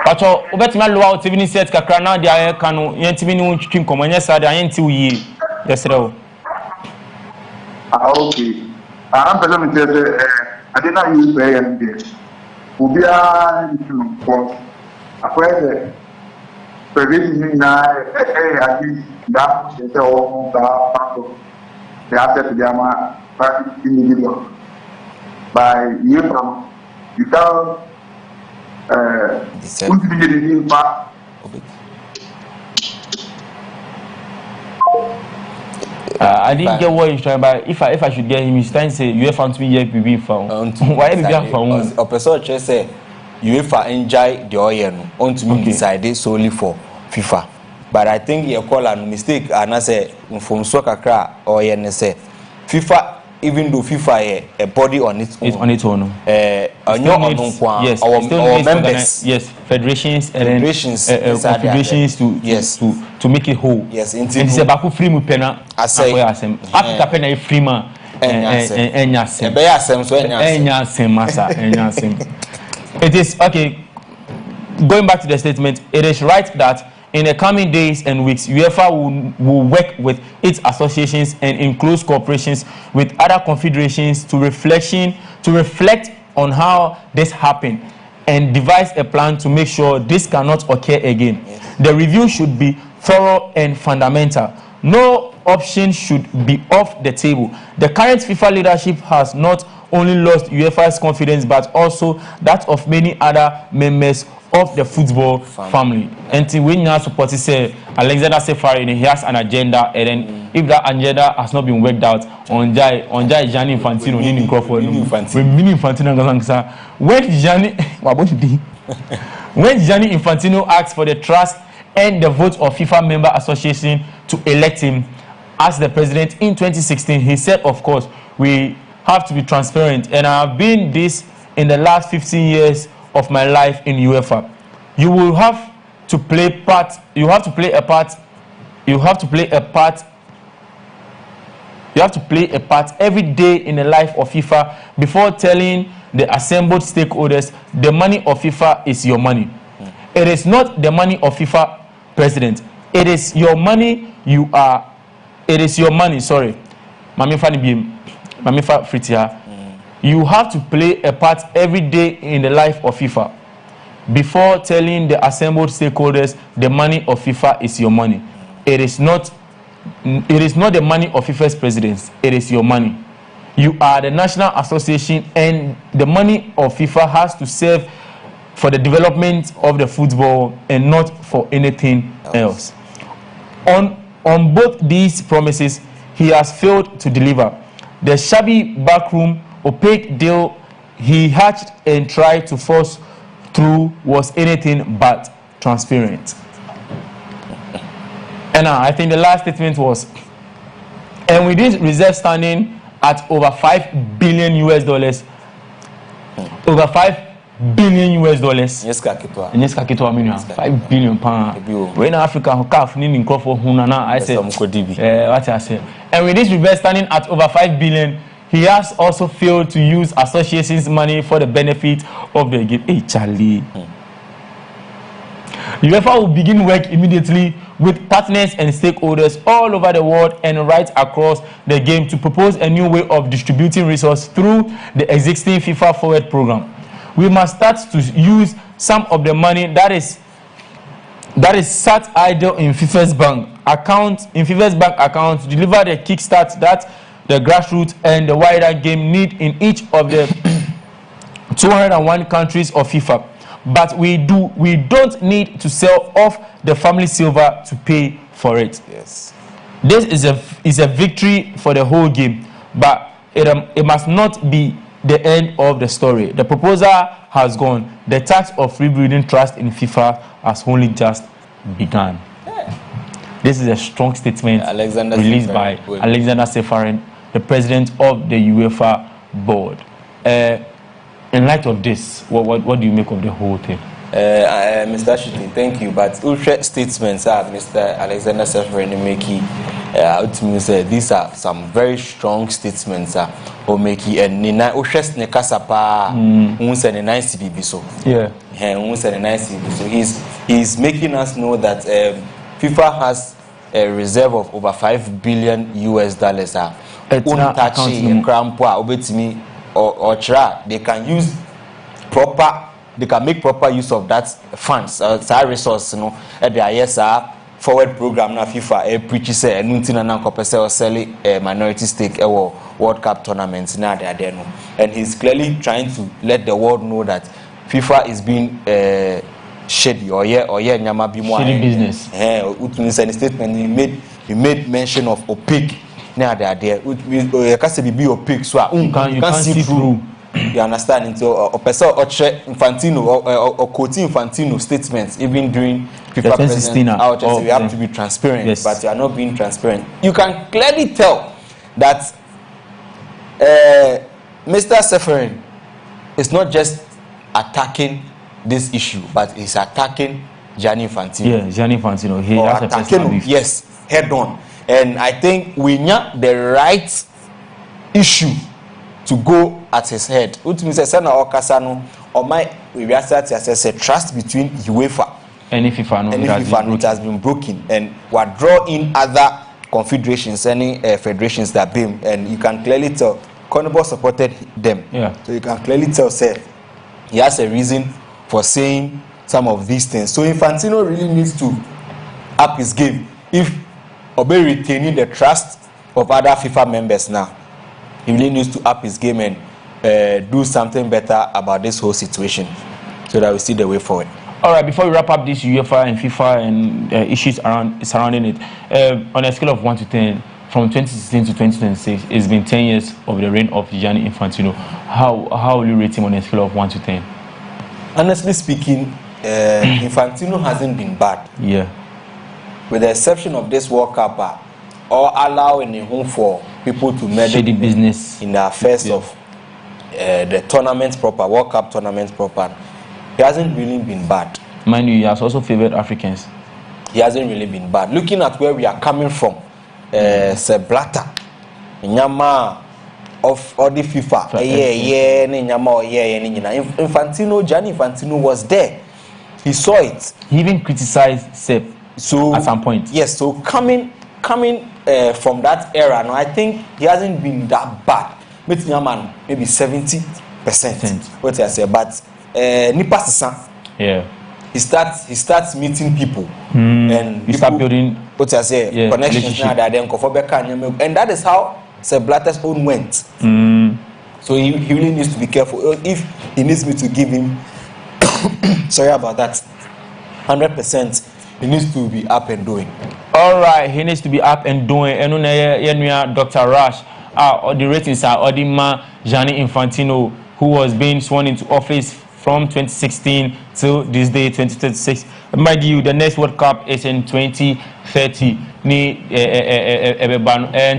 But you bet me low out even set kakra na dia kanu yentimi ni twim komanya sa da yenti uyi. Yes, sir. Okay. I'm telling you that I did not use the ND. Ubia to for a question. Previous now, I think that is all the asset to Yama individual. By you from you tell I didn't get what he's trying, but if I should get him, he's trying to say UEFA to me yet be found. Why be found? A person just say UEFA enjoy the oil on to me decided solely for FIFA. But I think you call a mistake and I say from soccer cra or say FIFA, even though FIFA a body on its own. It's on its own. Yes, our members. Yes, federations and confederations to make it whole. Yes, and it's a baku free pena. I say, Africa pena free man. It is okay. Going back to the statement, it is right that in the coming days and weeks, UEFA will work with its associations and in close cooperations with other confederations to reflect on how this happened and devise a plan to make sure this cannot occur again. Yes. The review should be thorough and fundamental. No option should be off the table. The current FIFA leadership has not only lost UEFA's confidence but also that of many other members of the football family. And when you support say Alexander Sefari, he has an agenda, and then if that agenda has not been worked out, on Gianni Infantino, Nini Crawford, when Gianni Infantino asked for the trust and the vote of FIFA member association to elect him as the president in 2016, he said, of course, we have to be transparent, and I have been this in the last 15 years of my life in UEFA. You will have to play part. You have to play a part. You have to play a part. You have to play a part every day in the life of FIFA before telling the assembled stakeholders the money of FIFA is your money. It is not the money of FIFA president. It is your money. You are. It is your money. Sorry, Mami Fani Bim, Mami Fritia. You have to play a part every day in the life of FIFA before telling the assembled stakeholders the money of FIFA is your money. It is not the money of FIFA's presidents. It is your money. You are the national association, and the money of FIFA has to serve for the development of the football and not for anything else. On both these promises, he has failed to deliver. The shabby backroom, opaque deal he hatched and tried to force through was anything but transparent. And I think the last statement was, and with this reserve standing at over $5 billion US, over $5 billion US. Yes, Kakito. Yes, Kakito, I mean, £5 billion. When Africa, calf, needing crop for Hunana, I said, what I said. And with this reserve standing at over $5 billion, he has also failed to use association's money for the benefit of the game. Hey, Charlie. UEFA will begin work immediately with partners and stakeholders all over the world and right across the game to propose a new way of distributing resources through the existing FIFA Forward program. We must start to use some of the money that is sat idle in FIFA's bank account to deliver the kickstart that the grassroots and the wider game need in each of the 201 countries of FIFA. But we don't need to sell off the family silver to pay for it. Yes. This is a victory for the whole game, but it must not be the end of the story. The proposal has gone. The task of rebuilding trust in FIFA has only just begun. Yeah. This is a strong statement released by Alexander Seferin, the president of the UEFA board. In light of this, what do you make of the whole thing? Mr. Ashton, thank you. But ultra statements are Mr. Alexander Seferin these are some very strong statements Omeki and Nina Ushes Nekasapa nice so. Yeah. So he's making us know that FIFA has a reserve of over $5 billion US. They can use they can make proper use of that funds, resource, at the forward program na FIFA preaches say or sell a minority stake World Cup tournaments now they are there no. And he's clearly trying to let the world know that FIFA is being shady nyama bi mo shady business. In the statement he made mention of opaque. Now they are there. You can be opaque, so you can see through. You understand? So a person or Infantino or quoting Infantino statements even during FIFA president out we have to be transparent, yes. But you are not being transparent. You can clearly tell that Mr. Seferin is not just attacking this issue, but he's attacking Gianni Infantino. Yeah, Gianni Infantino. He has attacking yes, head on. And I think we need the right issue to go at his head. Which means trust between UEFA and FIFA it has been broken. And we draw in other confederations, any federations that been, and you can clearly tell Conebo supported them. Yeah. So you can clearly tell, say, he has a reason for saying some of these things. So Infantino really needs to up his game. If Obey retaining the trust of other FIFA members now, he really needs to up his game and do something better about this whole situation so that we see the way forward. All right, before we wrap up this UEFA and FIFA and issues surrounding it, on a scale of 1 to 10, from 2016 to 2026, it's been 10 years of the reign of Gianni Infantino. How will you rate him on a scale of 1 to 10? Honestly speaking, Infantino hasn't been bad. Yeah. With the exception of this World Cup, or allowing a home for people to meddle business in the affairs of the tournament proper, World Cup tournament proper. He hasn't really been bad. Mind you, he has also favored Africans. He hasn't really been bad. Looking at where we are coming from, Blatter, Nyama of all the FIFA, Infantino, Gianni Infantino was there. He saw it. He even criticized Sepp. So at some point, yes. So coming from that era, now I think he hasn't been that bad. meeting a man maybe 70%. What I say, but nipa sisa. Yeah. He starts meeting people and you start building what I say connections now that then and that is how Sir Blatter's own went. So he really needs to be careful. If he needs me to give him sorry about that 100%, he needs to be up and doing. All right, he needs to be up and doing. And Dr. Rush, the ratings are Odima Gianni Infantino, who was being sworn into office from 2016 till this day 2026. Mind you, the next World Cup is in 2030. And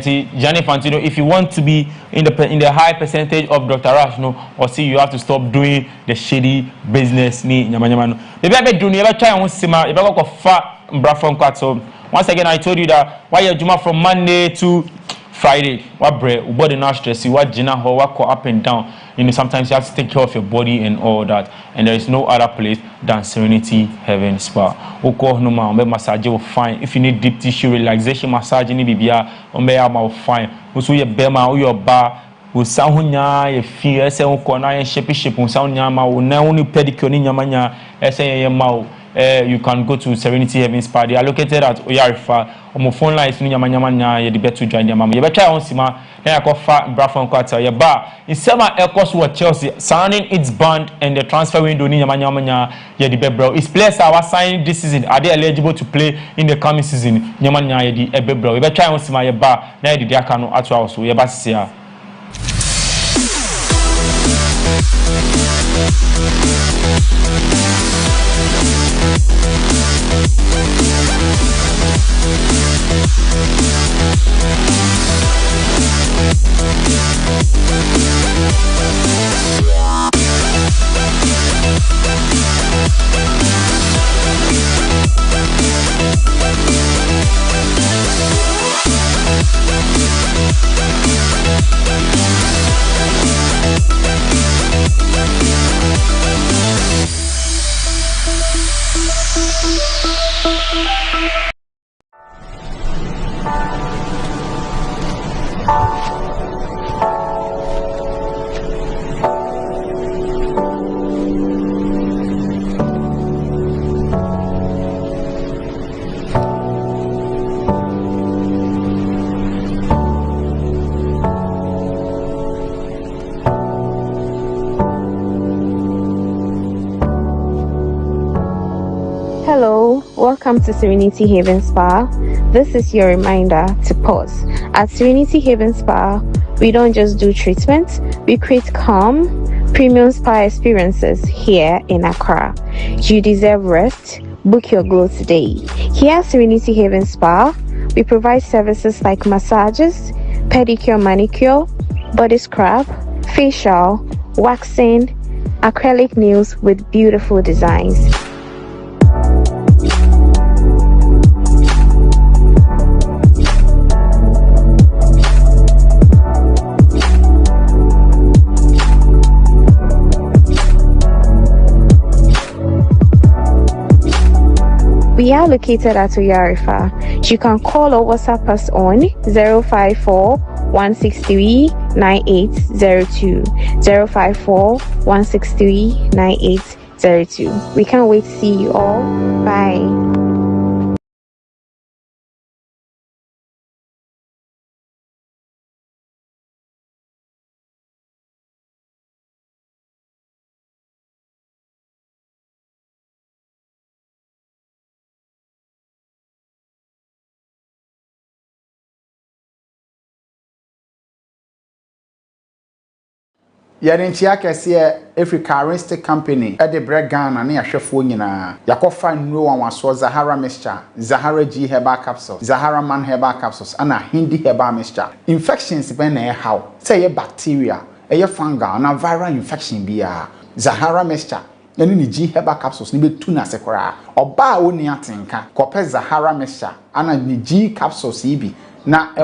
Gianni Infantino, if you want to be in the high percentage of Dr. Rush, or see, you have to stop doing the shady business. Maybe I be doing. Never try and see my. Once again, I told you that why you Juma from Monday to Friday. What bread, body not stressy, what Gina, what go up and down. Sometimes you have to take care of your body and all that. And there is no other place than Serenity Heaven Spa. Oko no ma, massage will fine. If you need deep tissue relaxation massage, ni bibia, will fine. Also your bema or your bar. Usahunya ye fi ese ukona ye shape usahunya ma una uni pedicure ni nyamanya ese ye ma. You can go to Serenity Heaven Spa. They are located at Oyarifa. On my phone line, you nyamanya ye the bet to join your mama. You better try on sima. Then I got fat Brafon quarter. Ye bar in summer Elcos what Chelsea signing its band and the transfer window ni nyamanya ye the bet bro. Its players are signing this season. Are they eligible to play in the coming season? Nyamanya ye the bet bro. You better try on sima ye bar. Now the diakano at house. Ye bar sia. Hello, welcome to Serenity Haven Spa. This is your reminder to pause. At Serenity Haven Spa, we don't just do treatments, we create calm, premium spa experiences here in Accra. You deserve rest. Book your glow today. Here at Serenity Haven Spa, we provide services like massages, pedicure, manicure, body scrub, facial, waxing, acrylic nails with beautiful designs. We are located at Oyarifa. You can call or WhatsApp us on 054 163 9802. 054 163 9802. We can't wait to see you all. Bye. Yarentia kese Africa Rest Company at the bread Ghana na yahwefo nyina yakofa nnuro wanwaso Zahara mixture, Zahara G herbal capsules, Zahara man herbal capsules ana Hindi herbal mixture. Infections ben na how say bacteria, fungal na viral infection bia Zahara mixture eni ni G herbal capsules ni betu na sekora oba woni atenka kope Zahara mixture ana ni G capsules ibi na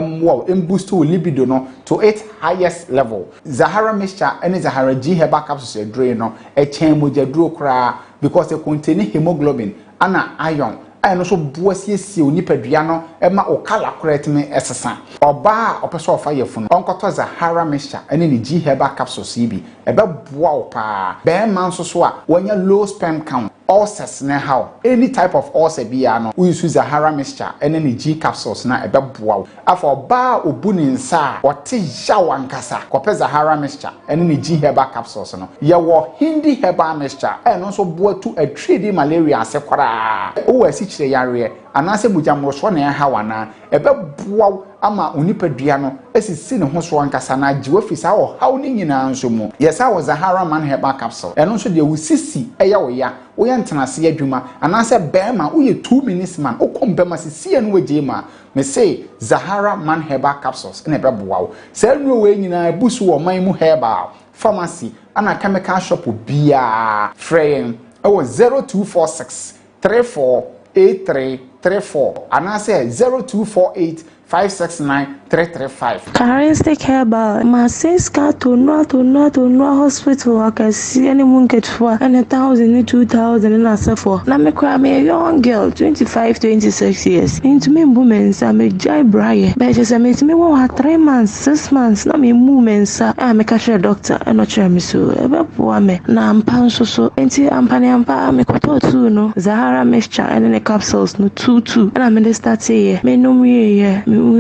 boost libido no to its highest level. Zahara mixture and Zahara G herbal capsules drain no a chain moja draw cra because they contain hemoglobin, ana iron, ɛno so boa siesie onipadua no ɛma o kala correct me ɛsesa ɔbaa ɔpɛsɛ ɔfa yɛfunu ɔnkɔtɔ Zahara mixture ɛne ne G herbal capsules yi bi ɛbɛboa wo paa bɛɛma nso so a wɔnya low sperm count ulcers na how any type of ulcer bia no we use Zahara mixture ɛne ne G capsules na ɛbɛboa wo afa ɔbaa obu ne nsa a ɔte yaw ankasa kɔpɛ Zahara mixture ɛne ne G herbal capsules no yɛwɔ Hindi herbal mixture ɛno nso boa tu atwedi malaria ase koraa wo asi kyerɛ yareɛ anase bujamroso na ɛha wana ɛbɛboa ama onipadua no asisi ne ho so ankasa na agyewa fisa wɔ haw ne nyinaa nso mu yɛsa wɔ Zahara man herbal capsule ɛno nso de wo sisi ɛyɛ wo ya wo yɛ ntenase adwuma anase bɛɛma wo yɛ 2 minutes man wo kompɛma sisi no wagye ma me say Zahara man herbal capsules na ɛbɛboa wo sɛ nnuro we nyinaa busu wɔ man mu herbal pharmacy ana chemical shop bia frɛyɛn ɛwɔ 0246 348334 anase 0248 569-335. Charistic Herbal, my sister to not hospital. I can see anyone get for and 1,000, 2,000 and as for. Now me cry me a young girl, 25, 26 years. Into me women's I'm a jai briar. But just I met me 3 months, 6 months. Now me movements. I'm a cashier doctor and not sure me so. Ever poor me. Now I'm pan so. Until I'm panampa, me koto too no. Zahara mixture and then the capsules no 2. And I'm in the start say me no me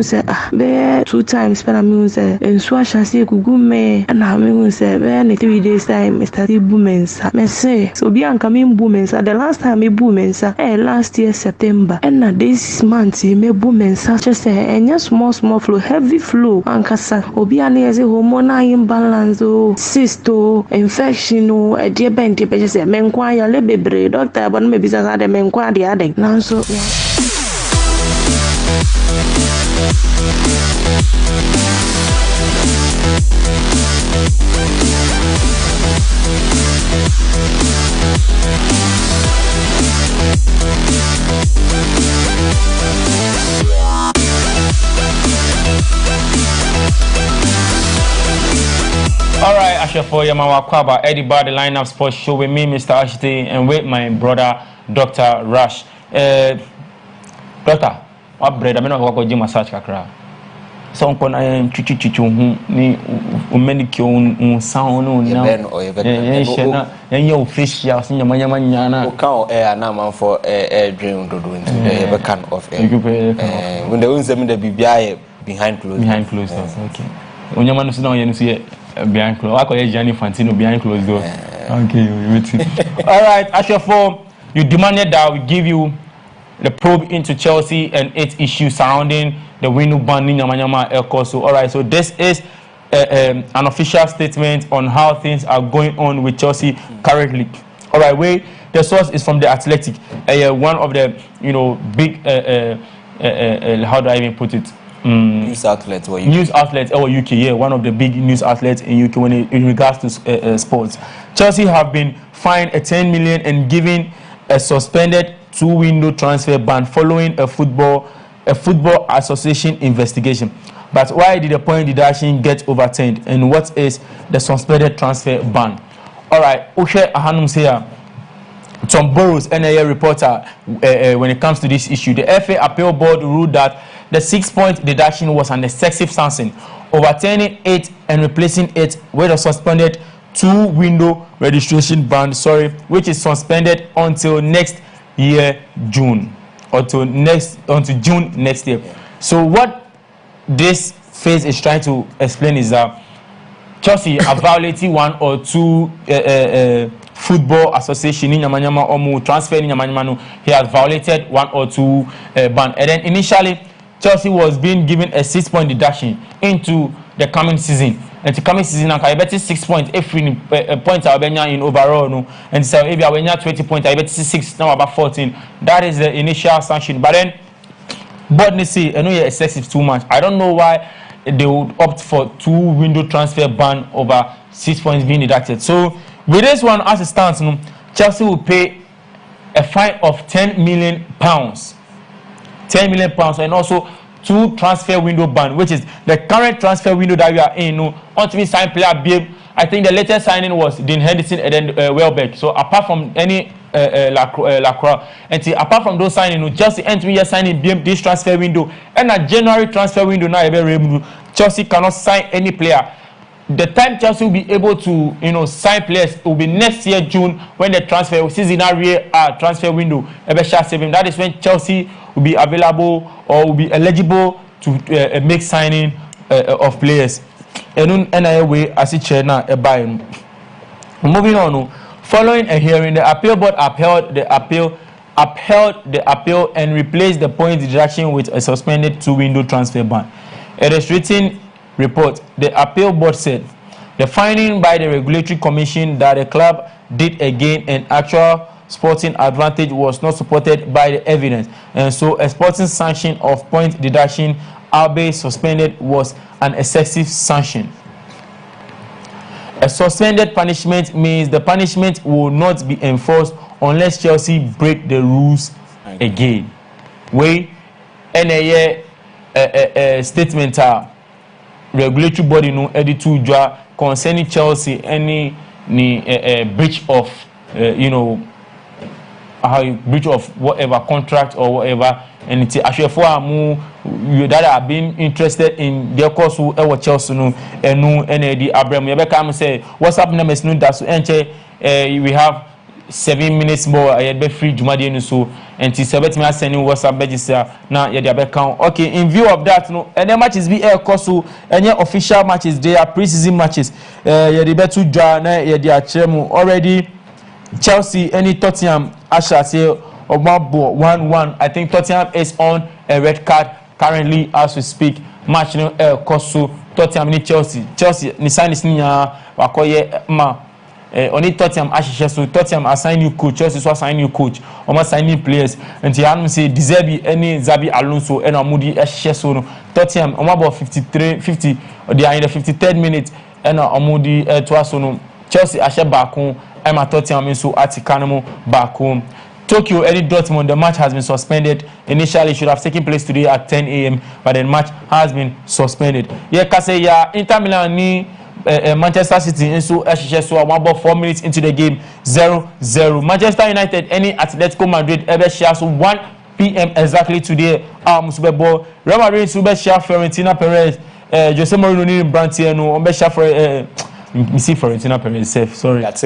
say be 2 times but I mean say enso ahase gugu me na me say be 3 days time me start boomens me say so bi anka me boomens the last time me boomens last year September and na this month me boomens just say enya small flow heavy flow ankasa obi ana ye say hormonal imbalance o cyst o infection o e de bend be just say me nkwa ya le bebre doctor but me bisa sa de me nkwa de aden na so All right, Ashafo Yamawa Kwaba, Eddie Bar, the lineup sports show with me, Mr. Ashite, and with my brother, Dr. Rush. Doctor, what bread? I'm not going to massage kakra. So I'm going to chichu ni umeni sound now. And you fish ya sinya manyana. Ukao air na man for air dream to do into the can of air. When the ones them the BBI behind closed doors. Okay. When your man sit down you see behind closed. I call it Gianni Fantino behind closed doors. Okay, you waiting. All right, Ashafo, you demanded that we give you the probe into Chelsea and its issues surrounding the window banning Nyamanyama El Corso. All right, so this is an official statement on how things are going on with Chelsea currently. All right, the source is from the Athletic, one of the big how do I even put it? News outlets or UK. News outlets or UK, yeah, one of the big news outlets in UK in regards to sports. Chelsea have been fined 10 million and given a suspended 2-window transfer ban following a football association investigation. But why did the point deduction get overturned, and what is the suspended transfer ban? All right, Oshe Ahanum Seya, Tom Burrows, NAA reporter, when it comes to this issue, the FA Appeal Board ruled that the 6-point deduction was an excessive sanction, overturning it and replacing it with a suspended 2-window registration ban, which is suspended until next year June, until June next year. So what this phase is trying to explain is that Chelsea are violating 1 or 2 football association in Nyamanyama or transfer in Nyamanyama. He has violated 1 or 2 ban, and then initially Chelsea was being given a 6-point deduction into the coming season. And the coming season, I bet 6 points every points are in overall, no. And so if you have 20 points, I bet 6 now about 14. That is the initial sanction. But then, but say I know you're excessive too much. I don't know why they would opt for 2-window transfer ban over 6 points being deducted. So with this one as it stands, Chelsea will pay a fine of £10 million. £10 million, and also 2 transfer window ban, which is the current transfer window that we are in. Until we sign player, I think the latest signing was Dean Henderson and then Welbeck. So apart from any Lacroix. And apart from those signing, Chelsea entering year signing this transfer window and a January transfer window now. Chelsea cannot sign any player. The time Chelsea will be able to, sign players will be next year June when the transfer transfer window. That is when Chelsea will be available or will be eligible to make signing of players. And anyway, as it chair now, moving on. Following a hearing, the appeal board upheld the appeal and replaced the point deduction with a suspended 2-window transfer ban. A restricting report, the appeal board said the finding by the regulatory commission that the club did again an actual sporting advantage was not supported by the evidence, and so a sporting sanction of point deduction, albeit suspended, was an excessive sanction. A suspended punishment means the punishment will not be enforced unless Chelsea break the rules again. We a statement regulatory body no edit to draw concerning Chelsea any breach of breach of whatever contract or whatever, and it's actually for you that have been interested in their course who Chelsea no and Abraham you come say what's happening no that so we have 7 minutes more I be free Jumadi so and it's about me sending WhatsApp register now you dey count. Okay, in view of that no and the matches be air course so any official matches they are pre-season matches you dey bet to draw na you dey achemu already. Chelsea any Tottenham Asha say Obabo 1-1. I think Tottenham is on a red card currently as we speak. Match no Kosu Tottenham ni Chelsea ni sign is nya wakoye ma only Tottenham Asha so Tottenham assign new coach, Chelsea so assign new coach, almost sign new players. And you say Deserbi any Zabi Alonso and Amudi Asha so no Tottenham about 50 they are in the 53rd minute and Amudi Twasono Chelsea Asha back home. I'm at Tottenham so at Kanamo back home. Tokyo Eddie Dortmund, the match has been suspended. Initially, it should have taken place today at 10 a.m., but the match has been suspended. Yeah, Kase, yeah, Inter Milan ni Manchester City, and so about 4 minutes into the game, 0-0. Manchester United, any Atletico Madrid, ever shares 1 p.m. exactly today. Super Bowl. Real Madrid, Super share Fiorentina Perez, Jose Mourinho, ni Brantiano, Ombe share for see Fiorentina Perez, safe. Sorry, that's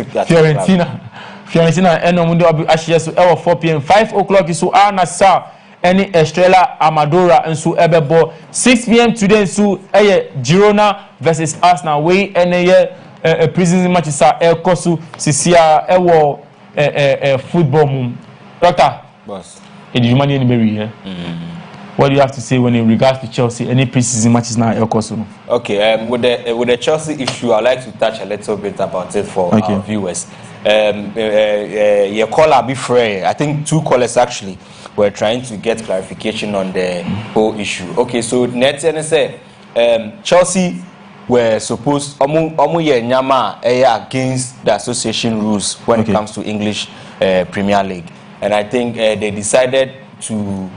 Fiorentina and Omundo Ashes so 4 p.m. 5 o'clock is so Nasa any Estrella Amadora and so Ebebo 6 p.m. today so Girona versus Arsenal way and a prison match is El Kosu Sisia Ewo football moon. Doctor boss did you money anybody here? What do you have to say when in regards to Chelsea? Any pre-season matches now El Kosu? Okay, with the Chelsea issue, I'd like to touch a little bit about it for our viewers. Your caller be fair. I think 2 callers actually were trying to get clarification on the whole issue. Okay, so Netien said Chelsea were supposed nyama against the association rules when it comes to English Premier League, and I think they decided to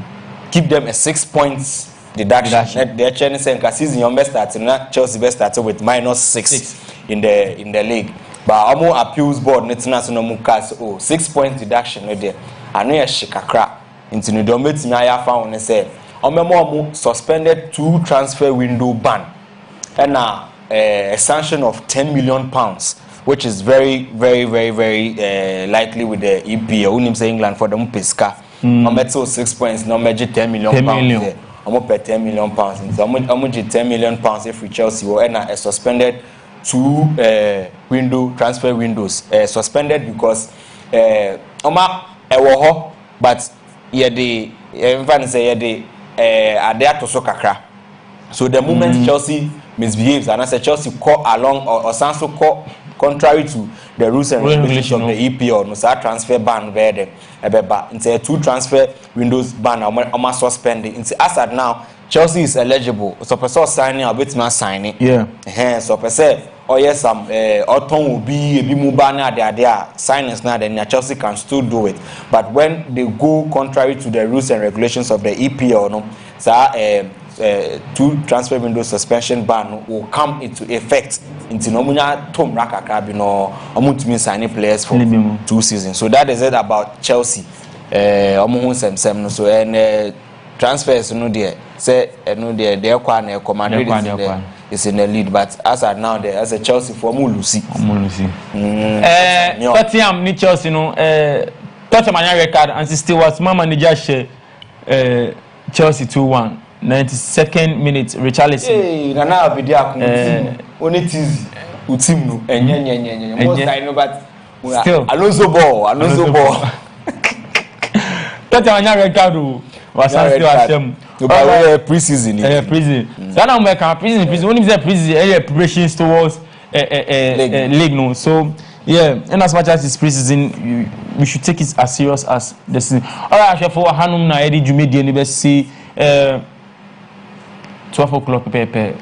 give them a 6 points deduction. They're trying to season your best started, Chelsea best started with -6 in the league. But Amo appeals board international mukas 6 points deduction no there. I know a shikakra into the domain I found and said Omo suspended 2 transfer window ban and a sanction of £10 million, which is very likely with the EPL. Unim say England for the Mupiska. Omo 6 points, no major £10 million. Omo pay £10 million. Omo 10 million pounds if we Chelsea were a suspended 2 transfer windows suspended because Oma ewo but ye de even say ye de ade to so kakra. So the moment Chelsea misbehaves and I say Chelsea call along or Sanso call contrary to the rules and regulations of the EPL, no say transfer ban there ebeba into 2 transfer windows ban Oma suspended. Into as at now Chelsea is eligible. So person signing a bit man signing. Yeah. So person or yes some autumn will be mubana there signings now then Chelsea can still do it. But when they go contrary to the rules and regulations of the EPL, no, so 2 transfer window suspension ban will come into effect into nomunya tom rakaka bi no omutumi signing players for 2 seasons. So that is it about Chelsea. Omo sem no so and transfers no there say no there kwa na Madrid is in the lead, but as at now there as a Chelsea for Mulusi. Tottenham ni Chelsea no Tottenham record and still was my manager share Chelsea 2-1 92nd minute Richarlison. Hey, nana abidi akun oni tizi utim no enye most I know but still Alonso ball Tottenham record was still asem about pre-season pre-season so now we can pre-season when is the pre-season preparations towards league no so yeah, and as much as it's pre-season, we should take it as serious as the season. All right, actually, for Hanum na Eddie Jumedi University, 12 o'clock per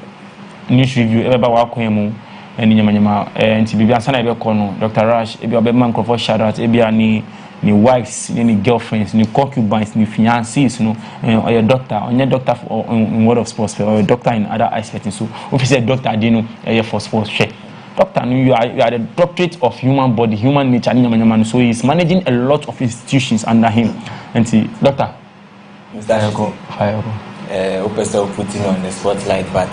news review. Everybody walk home and nyama and to be answer ebe kono Dr. Rash ebe obema microphone shout out ebe ni wives ni girlfriends ni concubines ni fiancés no or your doctor onye doctor in world of sports or your doctor in other aspects so if you say doctor dey no for sports share. Doctor, you are the doctorate of human body, human nature, so he's managing a lot of institutions under him. And see, Doctor, Mr. Opesta putting on the spotlight, but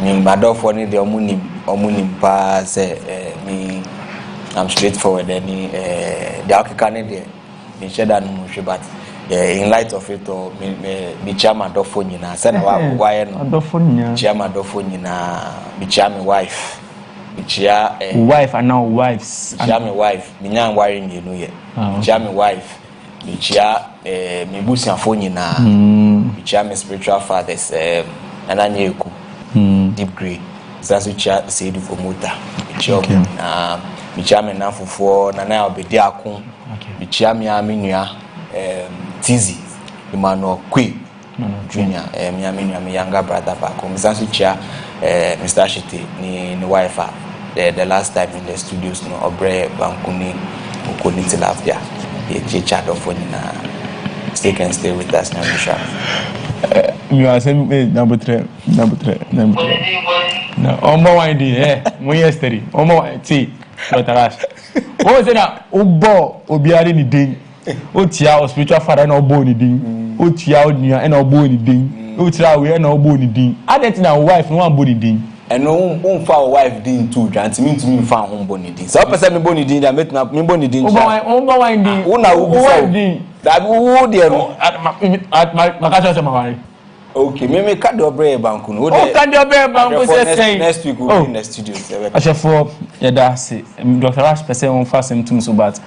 me bad for the omunim pass me. I'm straightforward. Any the African there, me share that no but in light of it, or me chairman do phone you na. Send why no? Chairman do phone you na. Me chairman wife. Wife and now wives. My wife, me now wiring you know yet. My wife, me busi and phone na. Me spiritual fathers, and I knew deep grade. That's what chia say do promoter. Me now for na now be there kun. Me me aminua Tizi, Emmanuel Kwe Junior, me younger brother back home. That's what chia Mr. Shite ni wife. The last time in the studios no obre bankuni ukoniti lafia ye chat of when na stay with us now Misha. You are saying number 3 no omo wine dey mo yesterday omo see Dr. Rash o say na obo obiare ni din o tia o spiritual father na obo ni din o tia o nua na obo ni din o tira we na obo ni din adent na wife no obo ni din and no fa wife din too grant me to me fa home boni din so person me boni din that make na me boni din obo wine din una wo din that wo there no at my catch us my okay me card obre banku no card obre banku say next week we'll be in the studio for yeah that say Dr. Rash person on fast him too so but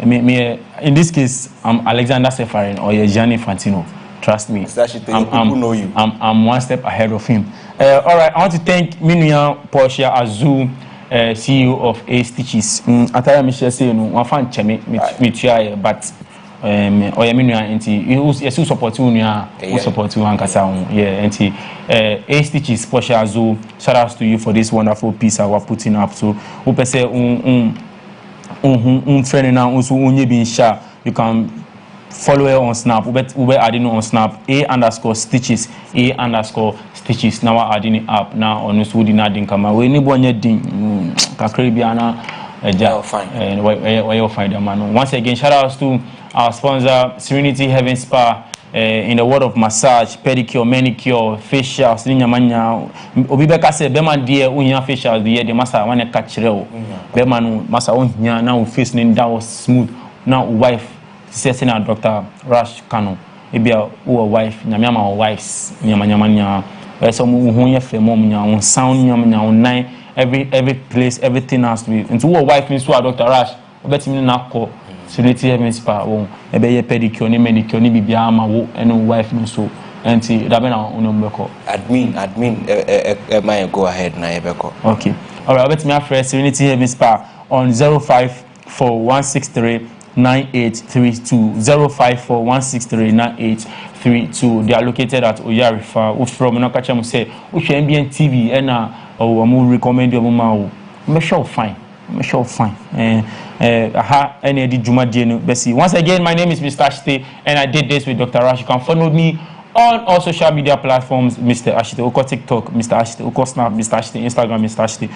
me in this case I'm Alexander Sefarin or Gianni Fantino. Trust me, I'm one step ahead of him. All right, I want to thank Minuya Portia Azu, CEO of A Stitches. Ataya Michelle say no, one fan cheme me try, but oya Minuya enti you support you who support you ankasa yeah enti A Stitches Portia Azu. Shout out to you for this wonderful piece I was putting up. So who per se friend now also unye bin sha you can follow her on Snap. Ube adding on Snap A_Stitches A_Stitches. Now we're adding it up now on us. We didn't add come. We need one ding. Kakribiana. Fine. Where you find them man. Once again, shout outs to our sponsor Serenity Heaven Spa. In the world of massage, pedicure, manicure, facial, manya. Obibeka say bema dear unya facial the the master wanna catch real. Bema no master unya now face that was smooth. Now wife. Say na Dr. Rash Kano ebia wo wife nyame ma wives nyama so mu hu ye fe mom nya sound nya nine every place everything has to be into wo wife means to Dr. Rash obetimi na call Serenity Heaven Spa wo ebe ye pedicure ni manicure ni bibia ma wo eno wife no so enti da be na onombeko admin my go ahead na ebeko okay all right obetimi afre Serenity Heaven Spa on 054163 9832 0541639832. They are located at Oyarifa. From Nakachamu say, MBN TV and I recommend your mama. Make sure fine. Once again, my name is Mr. Shite and I did this with Dr. Rash. You can follow me on all social media platforms, Mr. Ashite Oko TikTok, Mr. Ashite Oko Snap, Mr. Ashite Instagram, Mr. Ashite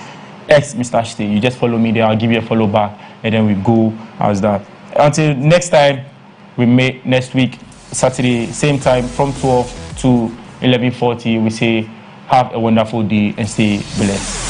X, Mr. Ashite. You just follow me there. I'll give you a follow back, and then we go. How's that? Until next time, we meet next week, Saturday, same time from 12 to 11:40. We say have a wonderful day and stay blessed.